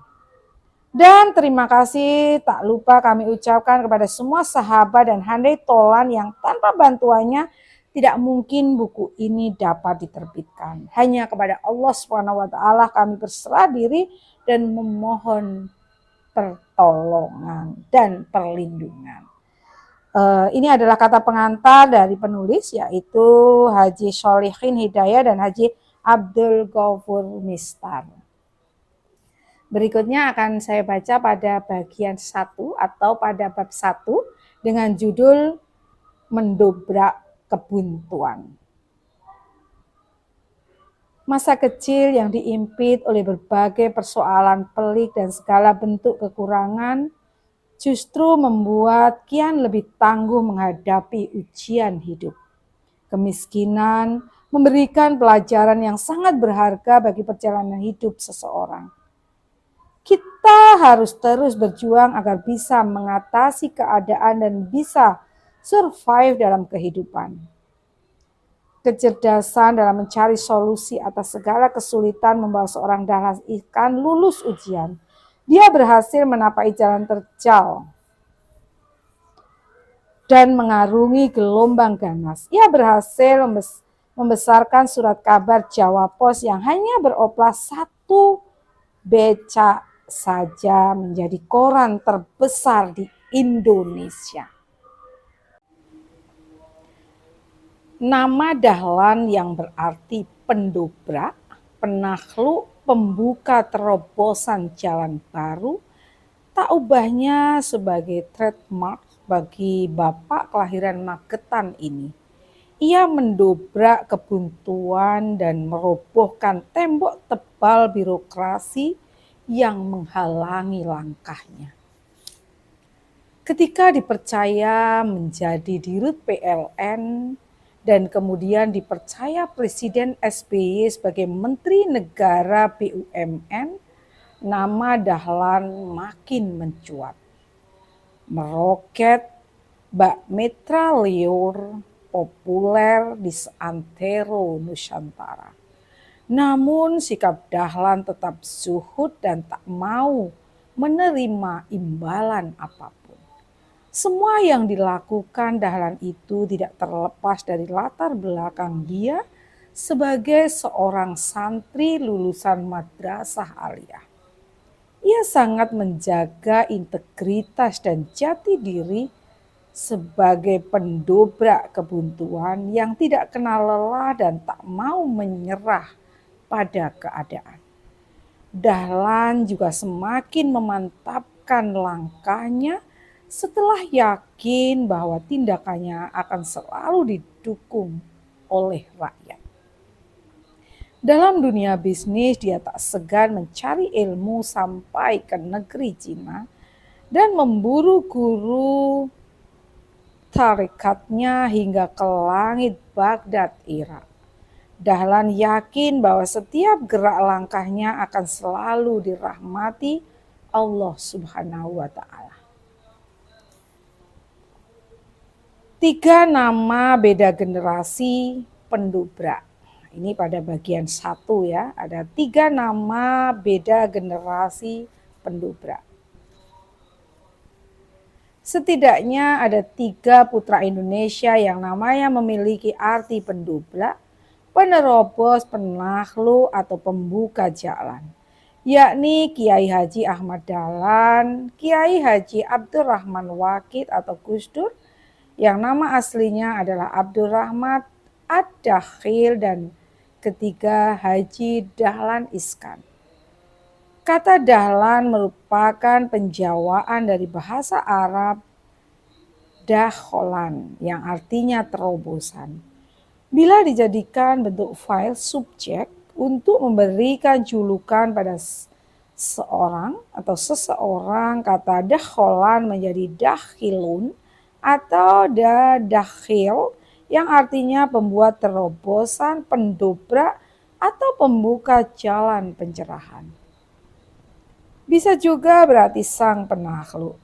Dan terima kasih tak lupa kami ucapkan kepada semua sahabat dan handai tolan yang tanpa bantuannya tidak mungkin buku ini dapat diterbitkan. Hanya kepada Allah SWT kami berserah diri dan memohon pertolongan dan perlindungan. Ini adalah kata pengantar dari penulis, yaitu Haji Solihin Hidayah dan Haji Abdul Ghafur Mistar. Berikutnya akan saya baca pada bagian 1 atau pada bab 1 dengan judul Mendobrak Kebuntuan. Masa kecil yang diimpit oleh berbagai persoalan pelik dan segala bentuk kekurangan justru membuat kian lebih tangguh menghadapi ujian hidup. Kemiskinan memberikan pelajaran yang sangat berharga bagi perjalanan hidup seseorang. Kita harus terus berjuang agar bisa mengatasi keadaan dan bisa survive dalam kehidupan. Kecerdasan dalam mencari solusi atas segala kesulitan membawa seorang Dahlan Iskan lulus ujian. Dia berhasil menapai jalan terjal dan mengarungi gelombang ganas. Ia berhasil membesarkan surat kabar Jawa Pos yang hanya beroplas 1 becak saja menjadi koran terbesar di Indonesia. Nama Dahlan yang berarti pendobrak, penakluk, pembuka terobosan jalan baru, tak ubahnya sebagai trademark bagi bapak kelahiran Magetan ini. Ia mendobrak kebuntuan dan merobohkan tembok tebal birokrasi yang menghalangi langkahnya. Ketika dipercaya menjadi dirut PLN dan kemudian dipercaya Presiden SBY sebagai Menteri Negara BUMN, nama Dahlan makin mencuat. Meroket bak mitra liur populer di seantero Nusantara. Namun sikap Dahlan tetap zuhud dan tak mau menerima imbalan apapun. Semua yang dilakukan Dahlan itu tidak terlepas dari latar belakang dia sebagai seorang santri lulusan madrasah aliyah. Ia sangat menjaga integritas dan jati diri sebagai pendobrak kebuntuan yang tidak kenal lelah dan tak mau menyerah pada keadaan. Dahlan juga semakin memantapkan langkahnya setelah yakin bahwa tindakannya akan selalu didukung oleh rakyat. Dalam dunia bisnis, dia tak segan mencari ilmu sampai ke negeri Cina dan memburu guru tarikatnya hingga ke langit Baghdad, Irak. Dahlan yakin bahwa setiap gerak langkahnya akan selalu dirahmati Allah Subhanahu wa Ta'ala. 3 nama beda generasi pendobrak. Ini pada bagian 1 ya, ada 3 nama beda generasi pendobrak. Setidaknya ada 3 putra Indonesia yang namanya memiliki arti pendobrak, penerobos, penakluk atau pembuka jalan, yakni Kiai Haji Ahmad Dahlan, Kiai Haji Abdurrahman Waqid atau Gus Dur, yang nama aslinya adalah Abdurrahman Ad-Dakhil, dan ketiga Haji Dahlan Iskan. Kata Dahlan merupakan penjawaan dari bahasa Arab dakholan yang artinya terobosan. Bila dijadikan bentuk file subjek untuk memberikan julukan pada seorang atau seseorang, kata dakholan menjadi dakhilun atau dakhil yang artinya pembuat terobosan, pendobrak, atau pembuka jalan pencerahan. Bisa juga berarti sang penakluk.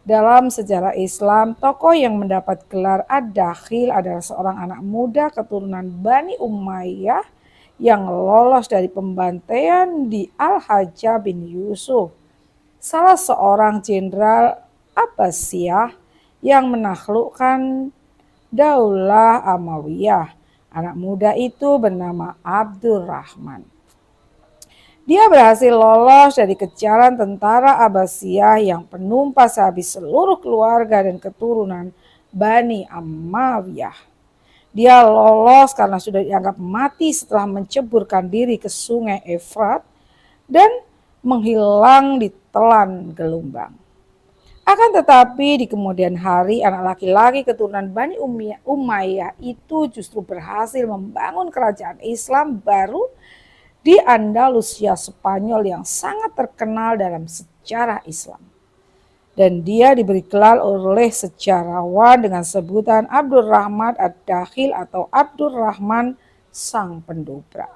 Dalam sejarah Islam, tokoh yang mendapat gelar Ad-Dakhil adalah seorang anak muda keturunan Bani Umayyah yang lolos dari pembantaian di Al-Hajjaj bin Yusuf, salah seorang jenderal Abbasiyah yang menaklukkan Daulah Amawiyah. Anak muda itu bernama Abdurrahman. Dia berhasil lolos dari kejaran tentara Abbasiyah yang penumpas habis seluruh keluarga dan keturunan Bani Umayyah. Dia lolos karena sudah dianggap mati setelah menceburkan diri ke sungai Efrat dan menghilang di telan gelombang. Akan tetapi di kemudian hari anak laki-laki keturunan Bani Umayyah itu justru berhasil membangun kerajaan Islam baru di Andalusia Spanyol yang sangat terkenal dalam sejarah Islam. dan dia diberi gelar oleh sejarawan dengan sebutan Abdurrahman Ad-Dakhil atau Abdurrahman Sang Pendobrak,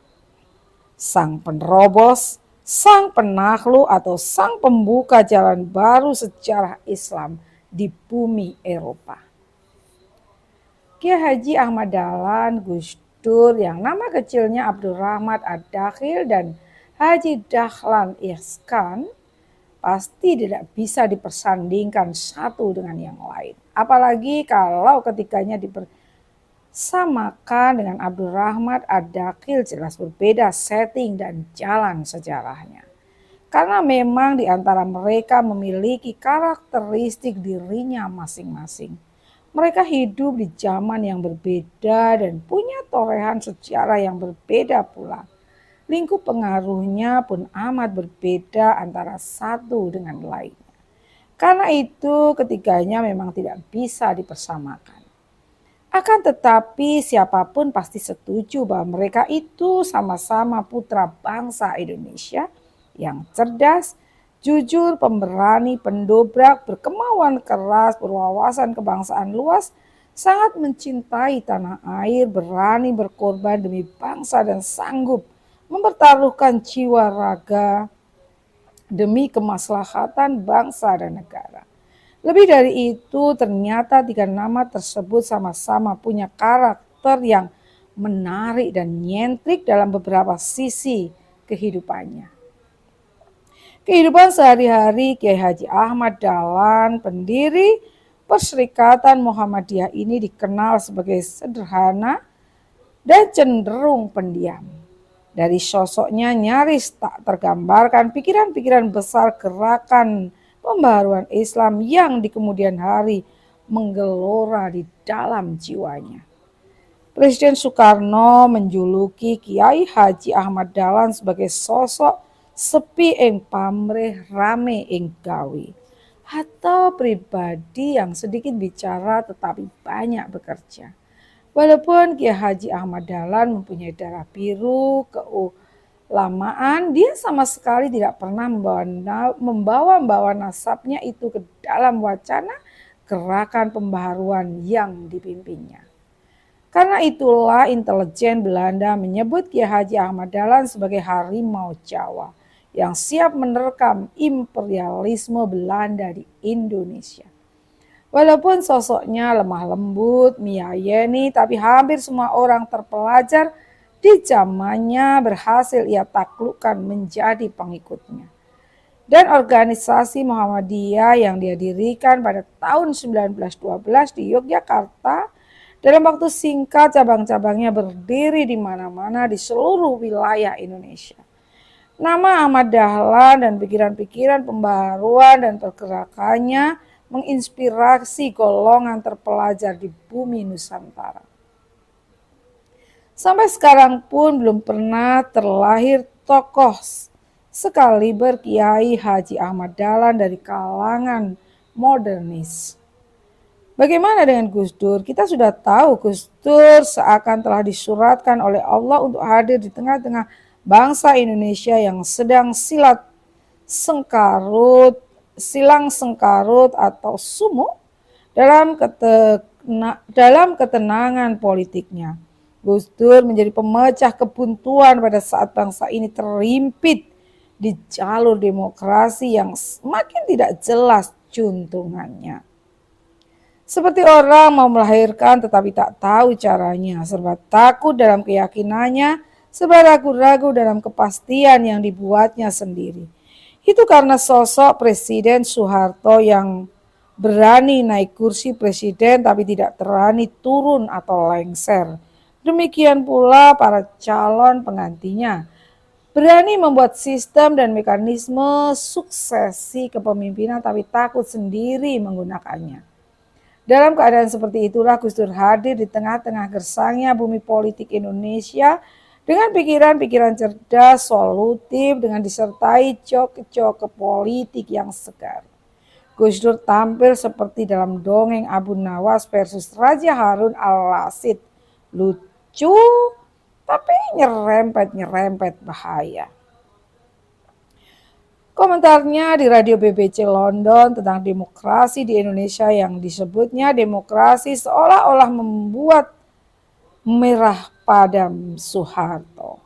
Sang Penerobos, Sang Penakluk atau Sang Pembuka jalan baru sejarah Islam di bumi Eropa. Kiai Haji Ahmad Dahlan Gus Dur yang nama kecilnya Abdurrahman Ad-Dakhil dan Haji Dahlan Ihsan pasti tidak bisa dipersandingkan satu dengan yang lain. Apalagi kalau ketiganya dipersamakan dengan Abdurrahman Ad-Dakhil, jelas berbeda setting dan jalan sejarahnya. Karena memang di antara mereka memiliki karakteristik dirinya masing-masing. Mereka hidup di zaman yang berbeda dan punya torehan sejarah yang berbeda pula. Lingkup pengaruhnya pun amat berbeda antara satu dengan lainnya. Karena itu ketiganya memang tidak bisa dipersamakan. Akan tetapi siapapun pasti setuju bahwa mereka itu sama-sama putra bangsa Indonesia yang cerdas, jujur, pemberani, pendobrak, berkemauan keras, berwawasan kebangsaan luas, sangat mencintai tanah air, berani berkorban demi bangsa dan sanggup mempertaruhkan jiwa raga demi kemaslahatan bangsa dan negara. Lebih dari itu, ternyata tiga nama tersebut sama-sama punya karakter yang menarik dan nyentrik dalam beberapa sisi kehidupannya. Kehidupan sehari-hari Kiai Haji Ahmad Dahlan, pendiri Perserikatan Muhammadiyah ini dikenal sebagai sederhana dan cenderung pendiam. Dari sosoknya nyaris tak tergambarkan pikiran-pikiran besar gerakan pembaharuan Islam yang di kemudian hari menggelora di dalam jiwanya. Presiden Soekarno menjuluki Kiai Haji Ahmad Dahlan sebagai sosok sepi ing pamrih rame ing gawe, atau pribadi yang sedikit bicara tetapi banyak bekerja. Walaupun Kiai Haji Ahmad Dahlan mempunyai darah biru keulamaan, dia sama sekali tidak pernah membawa nasabnya itu ke dalam wacana gerakan pembaharuan yang dipimpinnya. Karena itulah intelijen Belanda menyebut Kiai Haji Ahmad Dahlan sebagai harimau Jawa yang siap menerkam imperialisme Belanda di Indonesia. Walaupun sosoknya lemah lembut, miayeni, tapi hampir semua orang terpelajar di zamannya berhasil ia taklukkan menjadi pengikutnya. Dan organisasi Muhammadiyah yang dia dirikan pada tahun 1912 di Yogyakarta, dalam waktu singkat cabang-cabangnya berdiri di mana-mana di seluruh wilayah Indonesia. Nama Ahmad Dahlan dan pikiran-pikiran pembaharuan dan pergerakannya menginspirasi golongan terpelajar di bumi Nusantara. Sampai sekarang pun belum pernah terlahir tokoh sekaliber Kiai Haji Ahmad Dahlan dari kalangan modernis. Bagaimana dengan Gus Dur? Kita sudah tahu Gus Dur seakan telah disuratkan oleh Allah untuk hadir di tengah-tengah bangsa Indonesia yang sedang silang sengkarut atau sumuk dalam ketenangan politiknya. Gus Dur menjadi pemecah kebuntuan pada saat bangsa ini terimpit di jalur demokrasi yang semakin tidak jelas juntrungannya. Seperti orang mau melahirkan tetapi tak tahu caranya, serba takut dalam keyakinannya, serba ragu-ragu dalam kepastian yang dibuatnya sendiri. Itu karena sosok Presiden Soeharto yang berani naik kursi presiden tapi tidak berani turun atau lengser. Demikian pula para calon penggantinya. Berani membuat sistem dan mekanisme suksesi kepemimpinan tapi takut sendiri menggunakannya. Dalam keadaan seperti itulah Gus Dur hadir di tengah-tengah gersangnya bumi politik Indonesia dengan pikiran-pikiran cerdas, solutif, dengan disertai joke-joke politik yang segar. Gus Dur tampil seperti dalam dongeng Abu Nawas versus Raja Harun al-Rashid. Lucu, tapi nyerempet bahaya. Komentarnya di radio BBC London tentang demokrasi di Indonesia yang disebutnya demokrasi seolah-olah membuat merah padam Soeharto.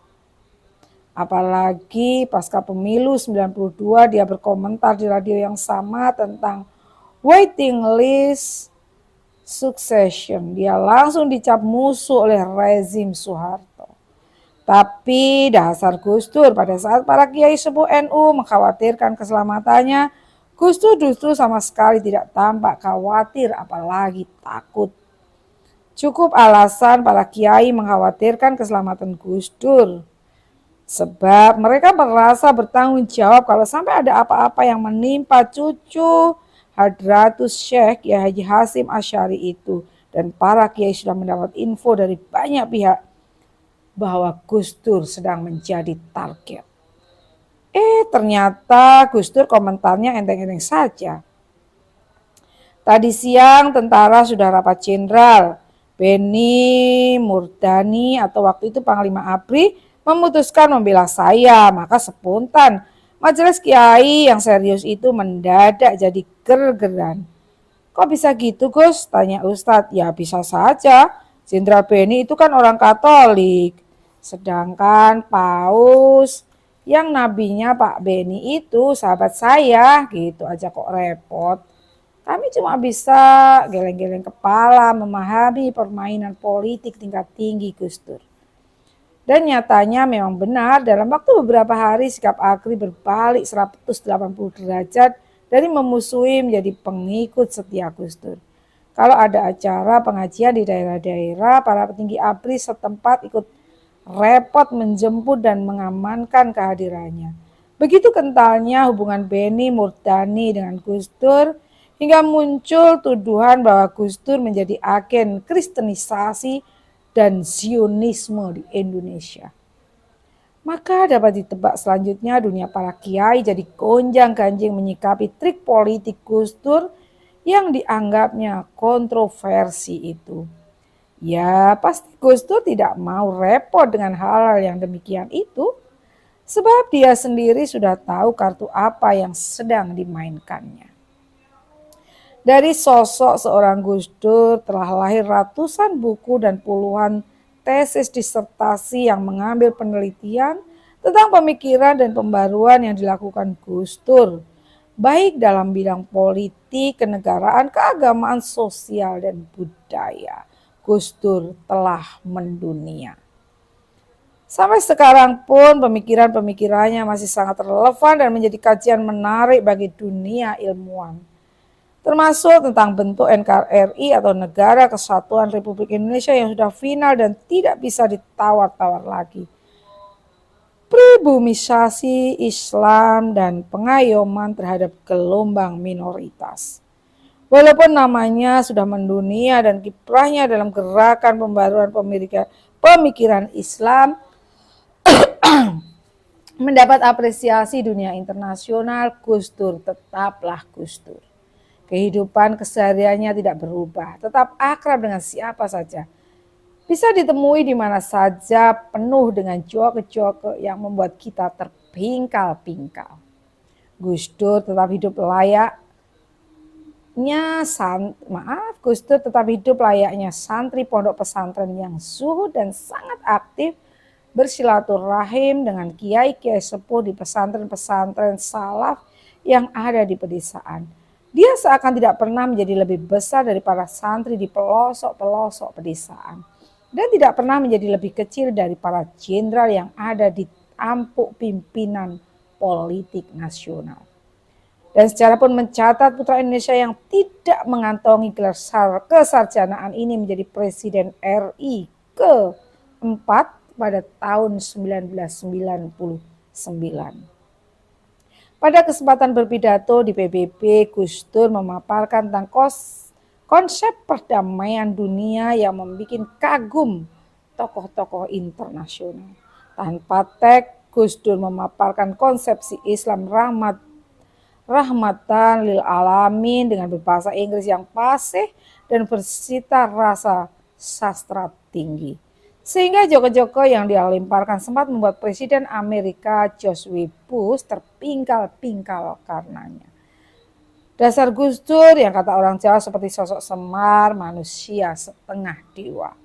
Apalagi pasca pemilu 92 dia berkomentar di radio yang sama tentang waiting list succession. Dia langsung dicap musuh oleh rezim Soeharto. Tapi dasar Gus Dur pada saat para kiai sepuh NU mengkhawatirkan keselamatannya, Gus Dur justru sama sekali tidak tampak khawatir apalagi takut. Cukup alasan para kiai mengkhawatirkan keselamatan Gus Dur. Sebab mereka merasa bertanggung jawab kalau sampai ada apa-apa yang menimpa cucu Hadratus Syekh Kiai Haji Hasyim Asy'ari itu. Dan para kiai sudah mendapat info dari banyak pihak bahwa Gus Dur sedang menjadi target. Ternyata Gus Dur komentarnya enteng-enteng saja. Tadi siang tentara sudah rapat jenderal. Benny Murdani atau waktu itu Panglima ABRI memutuskan membela saya. Maka spontan majelis kiai yang serius itu mendadak jadi ger-geran. Kok bisa gitu Gus? Tanya Ustadz. Ya bisa saja. Jenderal Benny itu kan orang Katolik. Sedangkan Paus yang nabinya Pak Benny itu sahabat saya, gitu aja kok repot. Kami cuma bisa geleng-geleng kepala memahami permainan politik tingkat tinggi Gus Dur. Dan nyatanya memang benar dalam waktu beberapa hari sikap ABRI berbalik 180 derajat dari memusuhi menjadi pengikut setia Gus Dur. Kalau ada acara pengajian di daerah-daerah, para petinggi ABRI setempat ikut repot menjemput dan mengamankan kehadirannya. Begitu kentalnya hubungan Benny Murdani dengan Gus Dur hingga muncul tuduhan bahwa Gus Dur menjadi agen kristenisasi dan Zionisme di Indonesia. Maka dapat ditebak selanjutnya dunia para kiai jadi gonjang-ganjing menyikapi trik politik Gus Dur yang dianggapnya kontroversi itu. Ya pasti Gus Dur tidak mau repot dengan hal-hal yang demikian itu. Sebab dia sendiri sudah tahu kartu apa yang sedang dimainkannya. Dari sosok seorang Gus Dur telah lahir ratusan buku dan puluhan tesis disertasi yang mengambil penelitian tentang pemikiran dan pembaruan yang dilakukan Gus Dur. Baik dalam bidang politik, kenegaraan, keagamaan, sosial, dan budaya. Gus Dur telah mendunia. Sampai sekarang pun pemikiran-pemikirannya masih sangat relevan dan menjadi kajian menarik bagi dunia ilmuwan. Termasuk tentang bentuk NKRI atau Negara Kesatuan Republik Indonesia yang sudah final dan tidak bisa ditawar-tawar lagi. Pribumisasi Islam dan pengayoman terhadap gelombang minoritas. Walaupun namanya sudah mendunia dan kiprahnya dalam gerakan pembaruan pemikiran Islam mendapat apresiasi dunia internasional, Gus Dur tetaplah Gus Dur. Kehidupan kesehariannya tidak berubah, tetap akrab dengan siapa saja. Bisa ditemui di mana saja, penuh dengan joke-joke yang membuat kita terpingkal-pingkal. Gus Dur tetap hidup Gus Dur tetap hidup layaknya santri pondok pesantren yang zuhud dan sangat aktif bersilaturahim dengan kiai-kiai sepuh di pesantren-pesantren salaf yang ada di pedesaan. Dia seakan tidak pernah menjadi lebih besar dari para santri di pelosok-pelosok pedesaan. Dan tidak pernah menjadi lebih kecil dari para jenderal yang ada di tampuk pimpinan politik nasional. Dan secara pun mencatat putra Indonesia yang tidak mengantongi gelar kesarjanaan ini menjadi Presiden RI keempat pada tahun 1999. Pada kesempatan berpidato di PBB, Gus Dur memaparkan tentang konsep perdamaian dunia yang membuat kagum tokoh-tokoh internasional. Tanpa teks, Gus Dur memaparkan konsepsi Islam rahmatan lil alamin dengan berbahasa Inggris yang fasih dan bersita rasa sastra tinggi. Sehingga joko-joko yang dia lemparkan sempat membuat Presiden Amerika George W. Bush terpingkal-pingkal karenanya. Dasar Gus Dur yang kata orang Jawa seperti sosok Semar, manusia setengah dewa.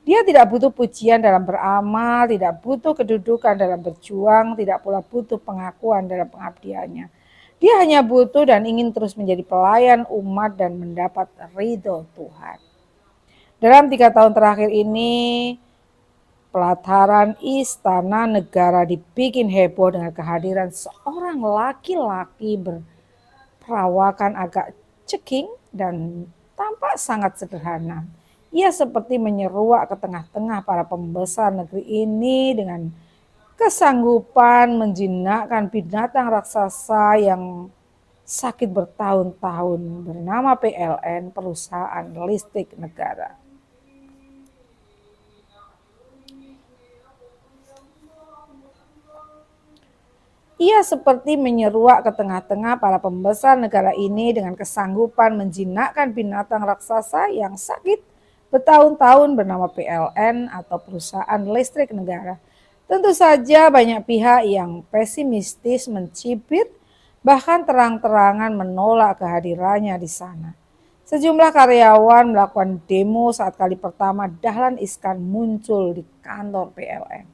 Dia tidak butuh pujian dalam beramal, tidak butuh kedudukan dalam berjuang, tidak pula butuh pengakuan dalam pengabdiannya. Dia hanya butuh dan ingin terus menjadi pelayan umat dan mendapat ridho Tuhan. Dalam 3 tahun terakhir ini, pelataran istana negara dibikin heboh dengan kehadiran seorang laki-laki berperawakan agak ceking dan tampak sangat sederhana. Ia seperti menyeruak ke tengah-tengah para pembesar negeri ini dengan kesanggupan menjinakkan binatang raksasa yang sakit bertahun-tahun bernama PLN, Perusahaan Listrik Negara. Ia seperti menyeruak ke tengah-tengah para pembesar negara ini dengan kesanggupan menjinakkan binatang raksasa yang sakit bertahun-tahun bernama PLN atau Perusahaan Listrik Negara. Tentu saja banyak pihak yang pesimistis mencibir, bahkan terang-terangan menolak kehadirannya di sana. Sejumlah karyawan melakukan demo saat kali pertama Dahlan Iskan muncul di kantor PLN.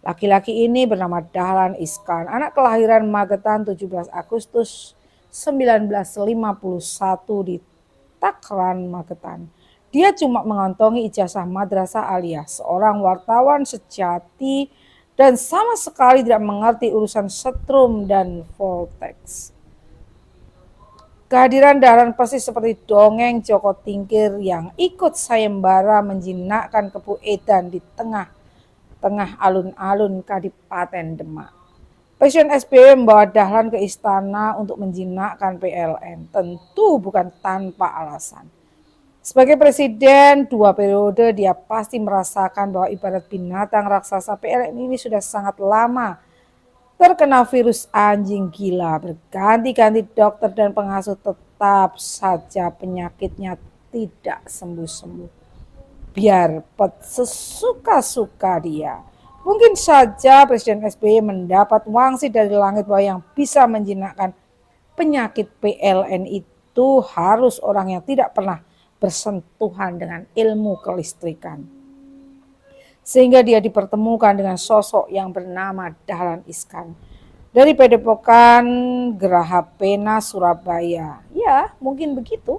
Laki-laki ini bernama Dahlan Iskan, anak kelahiran Magetan 17 Agustus 1951 di Takran, Magetan. Dia cuma mengantongi ijazah madrasah aliyah, seorang wartawan sejati dan sama sekali tidak mengerti urusan setrum dan voltex. Kehadiran Dahlan persis seperti dongeng Joko Tingkir yang ikut sayembara menjinakkan Kepu Edan di tengah alun-alun Kadipaten Demak. Presiden SBY membawa Dahlan ke istana untuk menjinakkan PLN, tentu bukan tanpa alasan. Sebagai presiden 2 periode, dia pasti merasakan bahwa ibarat binatang raksasa PLN ini sudah sangat lama terkena virus anjing gila. Berganti-ganti dokter dan pengasuh, tetap saja penyakitnya tidak sembuh-sembuh. Biar sesuka-suka dia. Mungkin saja Presiden SBY mendapat wangsit dari langit bahwa yang bisa menjinakkan penyakit PLN itu harus orang yang tidak pernah bersentuhan dengan ilmu kelistrikan. Sehingga dia dipertemukan dengan sosok yang bernama Dahlan Iskan. Dari Padepokan Geraha Pena Surabaya. Ya, mungkin begitu.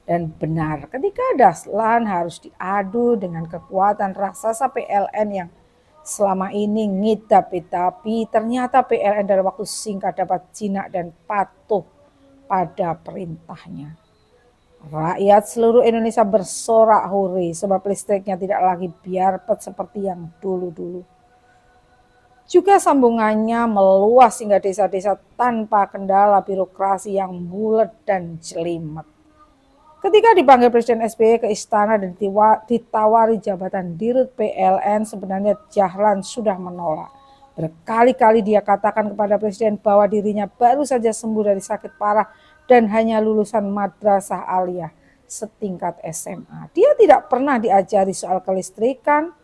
Dan benar, ketika Dahlan harus diadu dengan kekuatan raksasa PLN yang selama ini ngidap-idapi, ternyata PLN dalam waktu singkat dapat jinak dan patuh pada perintahnya. Rakyat seluruh Indonesia bersorak hore sebab listriknya tidak lagi biarpet seperti yang dulu-dulu. Juga sambungannya meluas hingga desa-desa tanpa kendala birokrasi yang bulat dan jelimet. Ketika dipanggil Presiden SBY ke istana dan ditawari jabatan Dirut PLN, sebenarnya Dahlan sudah menolak. Berkali-kali dia katakan kepada Presiden bahwa dirinya baru saja sembuh dari sakit parah dan hanya lulusan madrasah aliyah setingkat SMA. Dia tidak pernah diajari soal kelistrikan,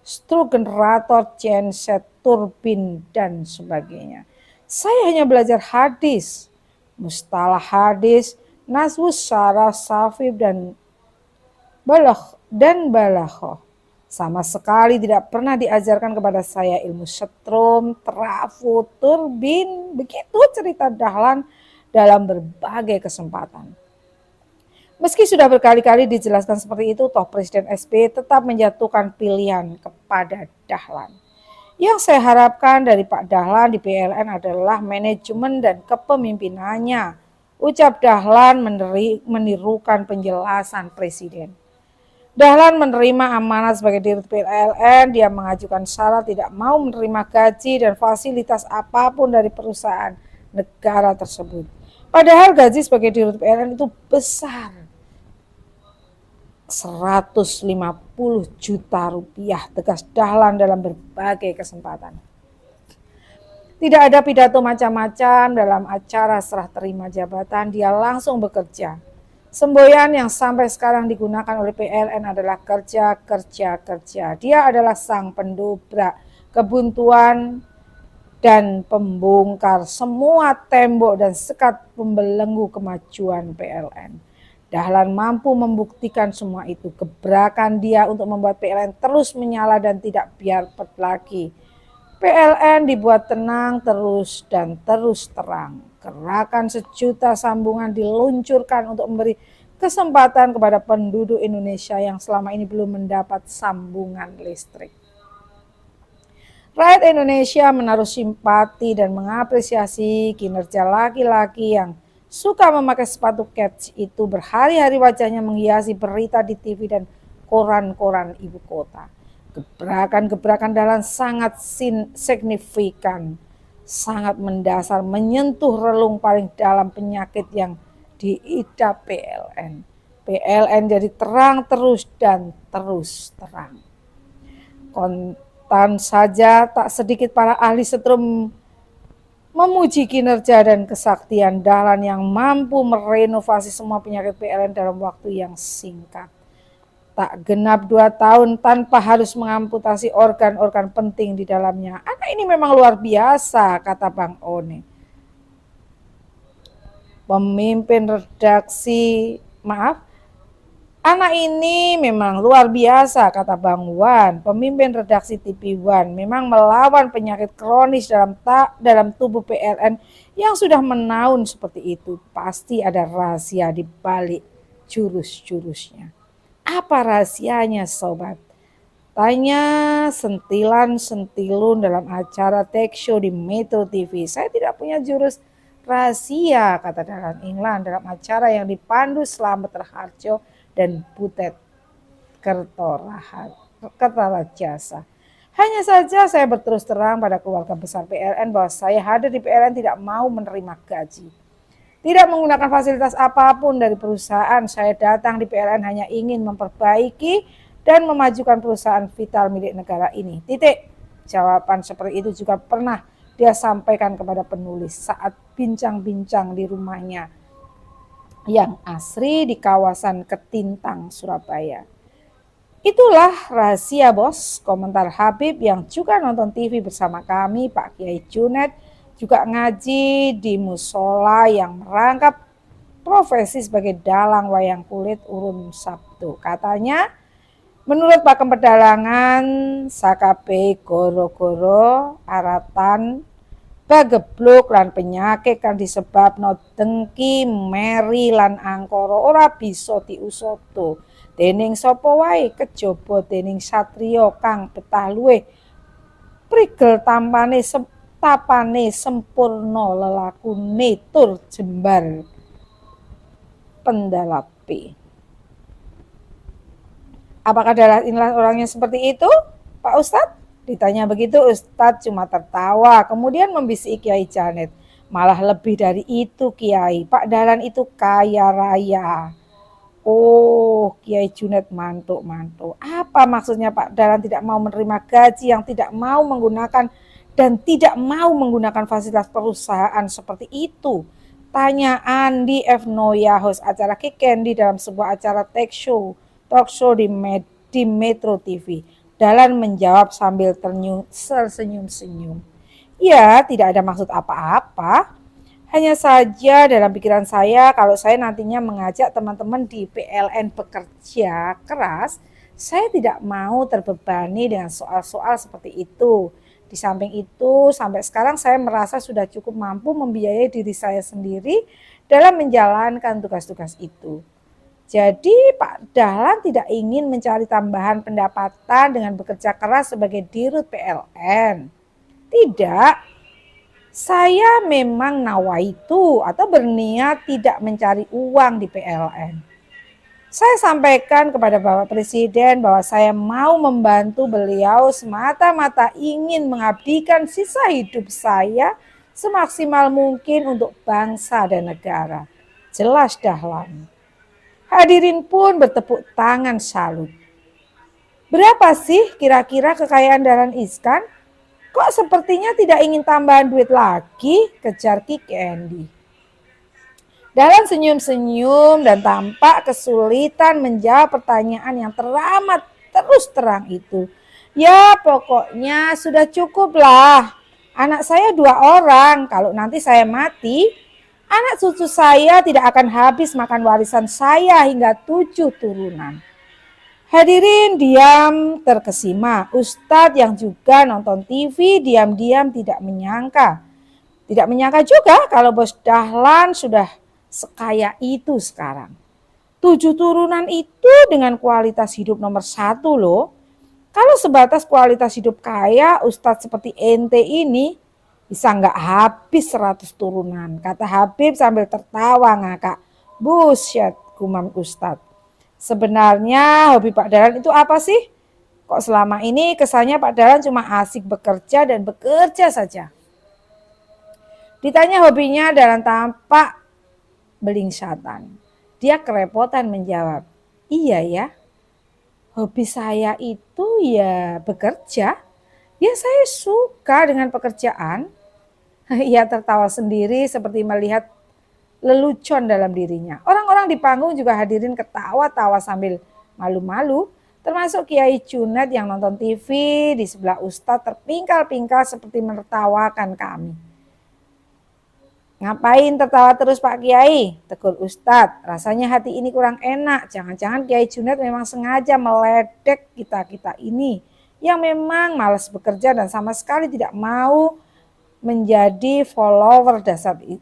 struk generator, genset, turbin, dan sebagainya. Saya hanya belajar hadis, mustalah hadis, Nazwus, Syarah, Safib, dan Balaghoh. Sama sekali tidak pernah diajarkan kepada saya ilmu setrum, trafo, turbin. Begitu cerita Dahlan dalam berbagai kesempatan. Meski sudah berkali-kali dijelaskan seperti itu, toh Presiden SBY tetap menjatuhkan pilihan kepada Dahlan. Yang saya harapkan dari Pak Dahlan di PLN adalah manajemen dan kepemimpinannya. Ucap Dahlan menirukan penjelasan Presiden. Dahlan menerima amanat sebagai Dirut PLN, dia mengajukan syarat tidak mau menerima gaji dan fasilitas apapun dari perusahaan negara tersebut. Padahal gaji sebagai Dirut PLN itu besar. 150 juta rupiah, tegas Dahlan dalam berbagai kesempatan. Tidak ada pidato macam-macam dalam acara serah terima jabatan, dia langsung bekerja. Semboyan yang sampai sekarang digunakan oleh PLN adalah kerja, kerja, kerja. Dia adalah sang pendobrak kebuntuan dan pembongkar semua tembok dan sekat pembelenggu kemajuan PLN. Dahlan mampu membuktikan semua itu. Gebrakan dia untuk membuat PLN terus menyala dan tidak biarpet lagi. PLN dibuat tenang terus dan terus terang. Gerakan sejuta sambungan diluncurkan untuk memberi kesempatan kepada penduduk Indonesia yang selama ini belum mendapat sambungan listrik. Rakyat Indonesia menaruh simpati dan mengapresiasi kinerja laki-laki yang suka memakai sepatu kets itu. Berhari-hari wajahnya menghiasi berita di TV dan koran-koran ibu kota. Gebrakan-gebrakan Dahlan sangat signifikan, sangat mendasar, menyentuh relung paling dalam penyakit yang diidap PLN. PLN jadi terang terus dan terus terang. Kontan saja tak sedikit para ahli setrum memuji kinerja dan kesaktian Dahlan yang mampu merenovasi semua penyakit PLN dalam waktu yang singkat. Tak genap 2 tahun tanpa harus mengamputasi organ-organ penting di dalamnya. Anak ini memang luar biasa, kata Bang One. Anak ini memang luar biasa, kata Bang Wan, pemimpin redaksi TV One, memang melawan penyakit kronis dalam tubuh PLN yang sudah menaun seperti itu. Pasti ada rahasia di balik jurus-jurusnya. Apa rahasianya, sobat? Tanya sentilan-sentilun dalam acara talk show di Metro TV. Saya tidak punya jurus rahasia, kata Dahlan Inglan dalam acara yang dipandu Slamet Raharjo dan Butet Kertarajasa. Hanya saja saya berterus terang pada keluarga besar PLN bahwa saya hadir di PLN tidak mau menerima gaji. Tidak menggunakan fasilitas apapun dari perusahaan, saya datang di PLN hanya ingin memperbaiki dan memajukan perusahaan vital milik negara ini. Titik. Jawaban seperti itu juga pernah dia sampaikan kepada penulis saat bincang-bincang di rumahnya yang asri di kawasan Ketintang, Surabaya. Itulah rahasia, bos, komentar Habib yang juga nonton TV bersama kami, Pak Kiai Junet, juga ngaji di musola yang merangkap profesi sebagai dalang wayang kulit urun Sabtu. Katanya, menurut Pak Pedalangan, sakabe goro-goro aratan bagebluk lan penyakit kan disebabno dengki, meri lan angkara ora bisa diusoto dening sapa wae kejaba dening satriya kang betah luwih prigel tapane sempurna lelakune tur jembar pendalapi. Apakah inilah orangnya seperti itu, Pak Ustadz? Ditanya begitu, Ustadz cuma tertawa, kemudian membisiki Kiai Janet. Malah lebih dari itu, Kiai. Pak Dahlan itu kaya raya. Oh, Kiai Junet mantuk-mantuk. Apa maksudnya Pak Dahlan tidak mau menerima gaji, yang tidak mau menggunakan dan tidak mau menggunakan fasilitas perusahaan seperti itu? Tanya Andi F. Noya, host acara Kick Candy dalam sebuah acara talk show di Metro TV. Dahlan menjawab sambil tersenyum-senyum. Ya, tidak ada maksud apa-apa. Hanya saja dalam pikiran saya, kalau saya nantinya mengajak teman-teman di PLN bekerja keras, saya tidak mau terbebani dengan soal-soal seperti itu. Di samping itu, sampai sekarang saya merasa sudah cukup mampu membiayai diri saya sendiri dalam menjalankan tugas-tugas itu. Jadi Pak Dahlan tidak ingin mencari tambahan pendapatan dengan bekerja keras sebagai dirut PLN. Tidak, saya memang nawaitu atau berniat tidak mencari uang di PLN. Saya sampaikan kepada Bapak Presiden bahwa saya mau membantu beliau semata-mata ingin mengabdikan sisa hidup saya semaksimal mungkin untuk bangsa dan negara. Jelas Dahlan. Hadirin pun bertepuk tangan salut. Berapa sih kira-kira kekayaan Dahlan Iskan? Kok sepertinya tidak ingin tambahan duit lagi, kejar Kick Candy. Dahlan senyum-senyum dan tampak kesulitan menjawab pertanyaan yang teramat terus terang itu. Ya pokoknya sudah cukuplah. Anak saya 2 orang, kalau nanti saya mati, anak cucu saya tidak akan habis makan warisan saya hingga 7 turunan. Hadirin diam terkesima. Ustadz yang juga nonton TV diam-diam tidak menyangka. Tidak menyangka juga kalau Bos Dahlan sudah sekaya itu sekarang. 7 turunan itu dengan kualitas hidup nomor 1 loh. Kalau sebatas kualitas hidup kaya, Ustadz seperti ente ini bisa nggak habis 100 turunan. Kata Habib sambil tertawa ngakak. Buset, gumam Ustadz. Sebenarnya hobi Pak Dahlan itu apa sih? Kok selama ini kesannya Pak Dahlan cuma asik bekerja dan bekerja saja. Ditanya hobinya, Dahlan tampak belingsatan. Dia kerepotan menjawab, iya ya, hobi saya itu ya bekerja. Ya saya suka dengan pekerjaan. Ia tertawa sendiri seperti melihat lelucon dalam dirinya. Orang-orang di panggung juga hadirin ketawa-tawa sambil malu-malu, termasuk Kiai Junet yang nonton TV di sebelah Ustadz terpingkal-pingkal seperti menertawakan kami. Ngapain tertawa terus Pak Kiai? Tegur Ustadz. Rasanya hati ini kurang enak. Jangan-jangan Kiai Junet memang sengaja meledek kita-kita ini yang memang malas bekerja dan sama sekali tidak mau menjadi follower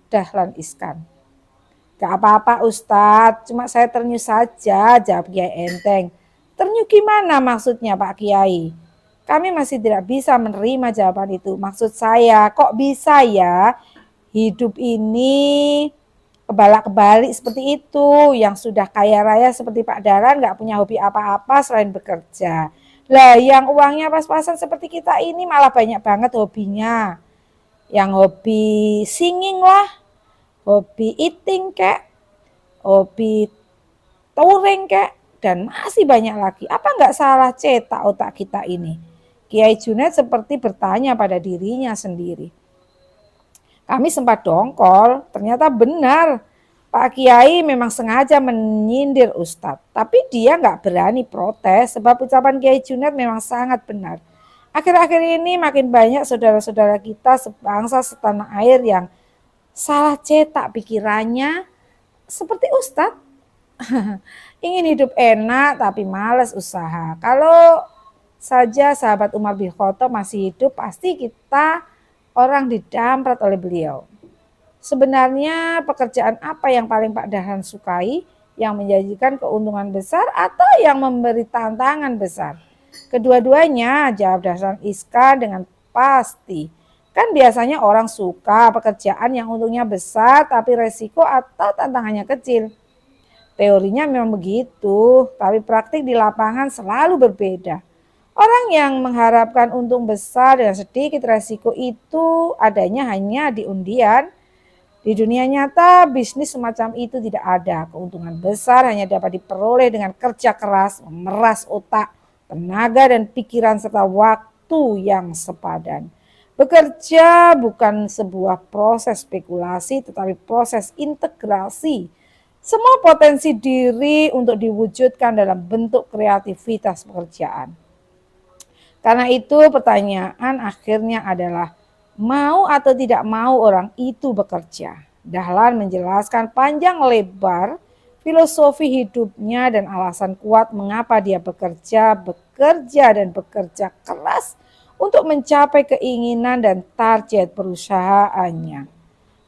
Dahlan Iskan. Gak apa-apa Ustadz, cuma saya ternyuh saja, jawab Kiai enteng. Ternyuh gimana maksudnya Pak Kiai? Kami masih tidak bisa menerima jawaban itu. Maksud saya, kok bisa ya hidup ini kebalik seperti itu. Yang sudah kaya raya seperti Pak Dahlan gak punya hobi apa-apa selain bekerja. Lah yang uangnya pas-pasan seperti kita ini malah banyak banget hobinya. Yang hobi singing lah, hobi eating kek, hobi touring kek, dan masih banyak lagi. Apa nggak salah cetak otak kita ini? Kiai Junet seperti bertanya pada dirinya sendiri. Kami sempat dongkol, ternyata benar. Pak Kiai memang sengaja menyindir Ustadz, tapi dia nggak berani protes sebab ucapan Kiai Junet memang sangat benar. Akhir-akhir ini makin banyak saudara-saudara kita sebangsa setanah air yang salah cetak pikirannya seperti Ustadz. Ingin hidup enak tapi malas usaha. Kalau saja sahabat Umar bin Khattab masih hidup, pasti kita orang didamprat oleh beliau. Sebenarnya pekerjaan apa yang paling Pak Dahlan sukai, yang menjanjikan keuntungan besar atau yang memberi tantangan besar? Kedua-duanya, jawab Dahlan Iskan dengan pasti. Kan biasanya orang suka pekerjaan yang untungnya besar tapi resiko atau tantangannya kecil. Teorinya memang begitu, tapi praktik di lapangan selalu berbeda. Orang yang mengharapkan untung besar dan sedikit resiko itu adanya hanya di undian. Di dunia nyata, bisnis semacam itu tidak ada. Keuntungan besar hanya dapat diperoleh dengan kerja keras, memeras otak, tenaga dan pikiran serta waktu yang sepadan. Bekerja bukan sebuah proses spekulasi tetapi proses integrasi. Semua potensi diri untuk diwujudkan dalam bentuk kreativitas pekerjaan. Karena itu pertanyaan akhirnya adalah mau atau tidak mau orang itu bekerja. Dahlan menjelaskan panjang lebar filosofi hidupnya dan alasan kuat mengapa dia bekerja dan bekerja keras untuk mencapai keinginan dan target perusahaannya.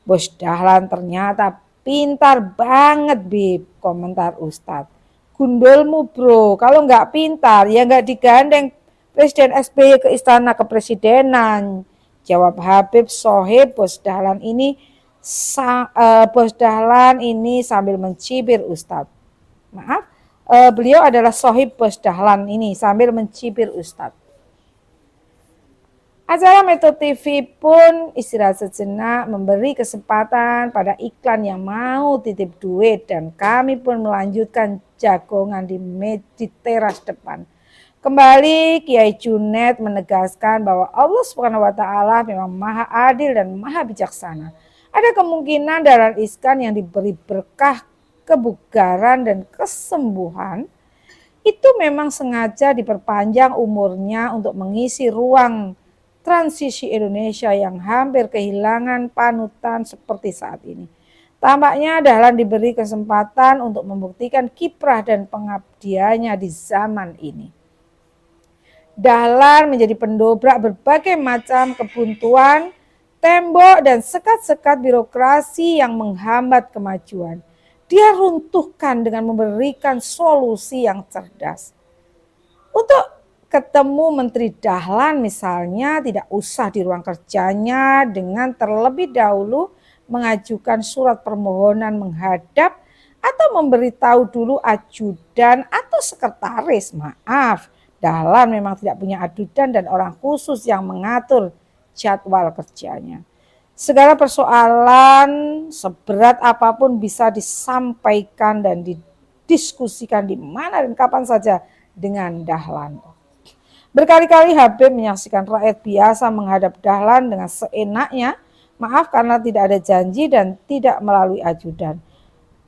Bos Dahlan ternyata pintar banget, Bib, komentar Ustadz. Gundulmu bro, kalau nggak pintar ya nggak digandeng Presiden SBY ke istana kepresidenan, jawab Habib Sohib. Bos Dahlan ini sambil mencibir Ustadz. Maaf, beliau adalah Sohib Bos Dahlan ini sambil mencibir Ustadz. Acara Metro TV pun istirahat sejenak, memberi kesempatan pada iklan yang mau titip duit, dan kami pun melanjutkan jagongan di teras depan. Kembali Kiai Junet menegaskan bahwa Allah Subhanahu wa taala memang Maha Adil dan Maha Bijaksana. Ada kemungkinan Dahlan Iskan yang diberi berkah kebugaran dan kesembuhan itu memang sengaja diperpanjang umurnya untuk mengisi ruang transisi Indonesia yang hampir kehilangan panutan seperti saat ini. Tampaknya Dahlan diberi kesempatan untuk membuktikan kiprah dan pengabdiannya di zaman ini. Dahlan menjadi pendobrak berbagai macam kebuntuan, tembok dan sekat-sekat birokrasi yang menghambat kemajuan. Dia runtuhkan dengan memberikan solusi yang cerdas. Untuk ketemu Menteri Dahlan misalnya, tidak usah di ruang kerjanya dengan terlebih dahulu mengajukan surat permohonan menghadap atau memberitahu dulu ajudan atau sekretaris. Maaf, Dahlan memang tidak punya ajudan dan orang khusus yang mengatur jadwal kerjanya. Segala persoalan seberat apapun bisa disampaikan dan didiskusikan di mana dan kapan saja dengan Dahlan. Berkali-kali Habib menyaksikan rakyat biasa menghadap Dahlan dengan seenaknya, maaf karena tidak ada janji dan tidak melalui ajudan.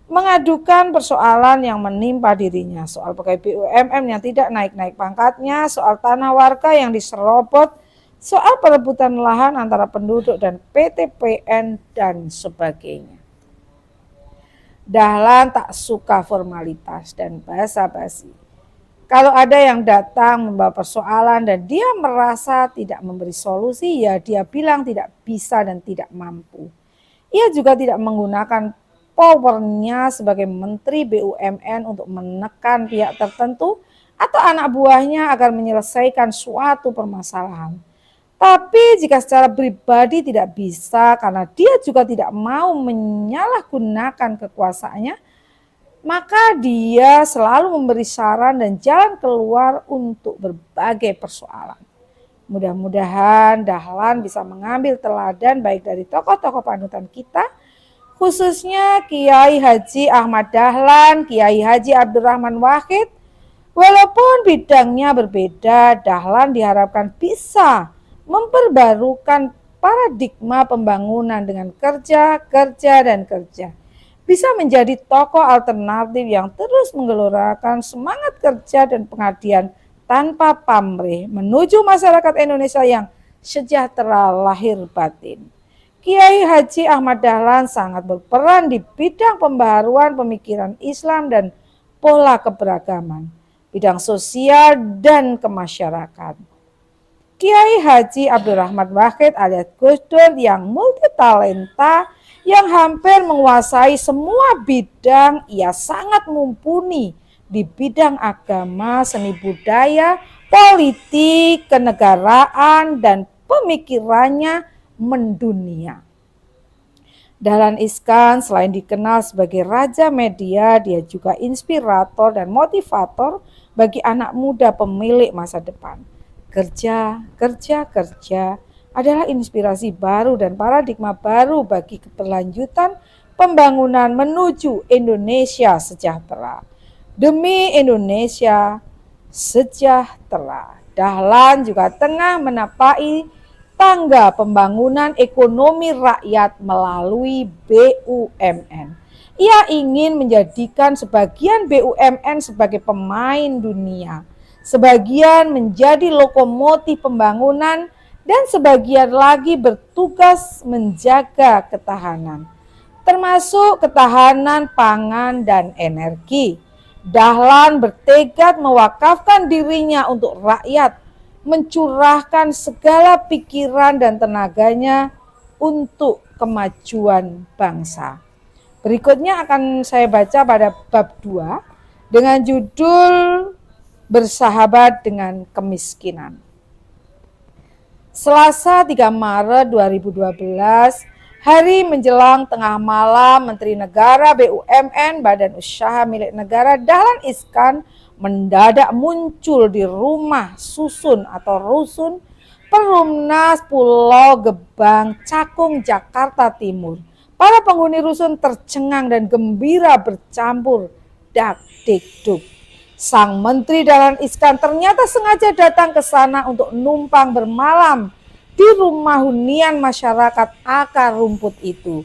Mengadukan persoalan yang menimpa dirinya, soal pegawai BUMN yang tidak naik-naik pangkatnya, soal tanah warga yang diserobot, soal perebutan lahan antara penduduk dan PTPN dan sebagainya. Dahlan tak suka formalitas dan basa-basi. Kalau ada yang datang membawa persoalan dan dia merasa tidak memberi solusi, ya dia bilang tidak bisa dan tidak mampu. Ia juga tidak menggunakan powernya sebagai Menteri BUMN untuk menekan pihak tertentu atau anak buahnya agar menyelesaikan suatu permasalahan. Tapi jika secara pribadi tidak bisa karena dia juga tidak mau menyalahgunakan kekuasaannya, maka dia selalu memberi saran dan jalan keluar untuk berbagai persoalan. Mudah-mudahan Dahlan bisa mengambil teladan baik dari tokoh-tokoh panutan kita, khususnya Kiai Haji Ahmad Dahlan, Kiai Haji Abdurrahman Wahid. Walaupun bidangnya berbeda, Dahlan diharapkan bisa memperbarukan paradigma pembangunan dengan kerja, dan kerja. Bisa menjadi tokoh alternatif yang terus menggelorakan semangat kerja dan pengabdian tanpa pamrih menuju masyarakat Indonesia yang sejahtera lahir batin. Kiai Haji Ahmad Dahlan sangat berperan di bidang pembaharuan pemikiran Islam dan pola keberagaman, bidang sosial dan kemasyarakatan. Kiai Haji Abdurrahman Wahid alias Gus Dur yang multitalenta, yang hampir menguasai semua bidang, ia sangat mumpuni di bidang agama, seni budaya, politik, kenegaraan, dan pemikirannya mendunia. Dahlan Iskan selain dikenal sebagai raja media, dia juga inspirator dan motivator bagi anak muda pemilik masa depan. Kerja adalah inspirasi baru dan paradigma baru bagi keberlanjutan pembangunan menuju Indonesia sejahtera. Demi Indonesia sejahtera, Dahlan juga tengah menapai tangga pembangunan ekonomi rakyat melalui BUMN. Ia ingin menjadikan sebagian BUMN sebagai pemain dunia, sebagian menjadi lokomotif pembangunan, dan sebagian lagi bertugas menjaga ketahanan, termasuk ketahanan pangan dan energi. Dahlan bertekad mewakafkan dirinya untuk rakyat, mencurahkan segala pikiran dan tenaganya untuk kemajuan bangsa. Berikutnya akan saya baca pada bab 2 dengan judul Bersahabat dengan Kemiskinan. Selasa 3 Maret 2012, hari menjelang tengah malam, Menteri Negara BUMN Badan Usaha Milik Negara Dahlan Iskan mendadak muncul di rumah susun atau rusun Perumnas Pulau Gebang, Cakung, Jakarta Timur. Para penghuni rusun tercengang dan gembira bercampur dak-dikduk. Sang Menteri Dahlan Iskan ternyata sengaja datang ke sana untuk numpang bermalam di rumah hunian masyarakat akar rumput itu.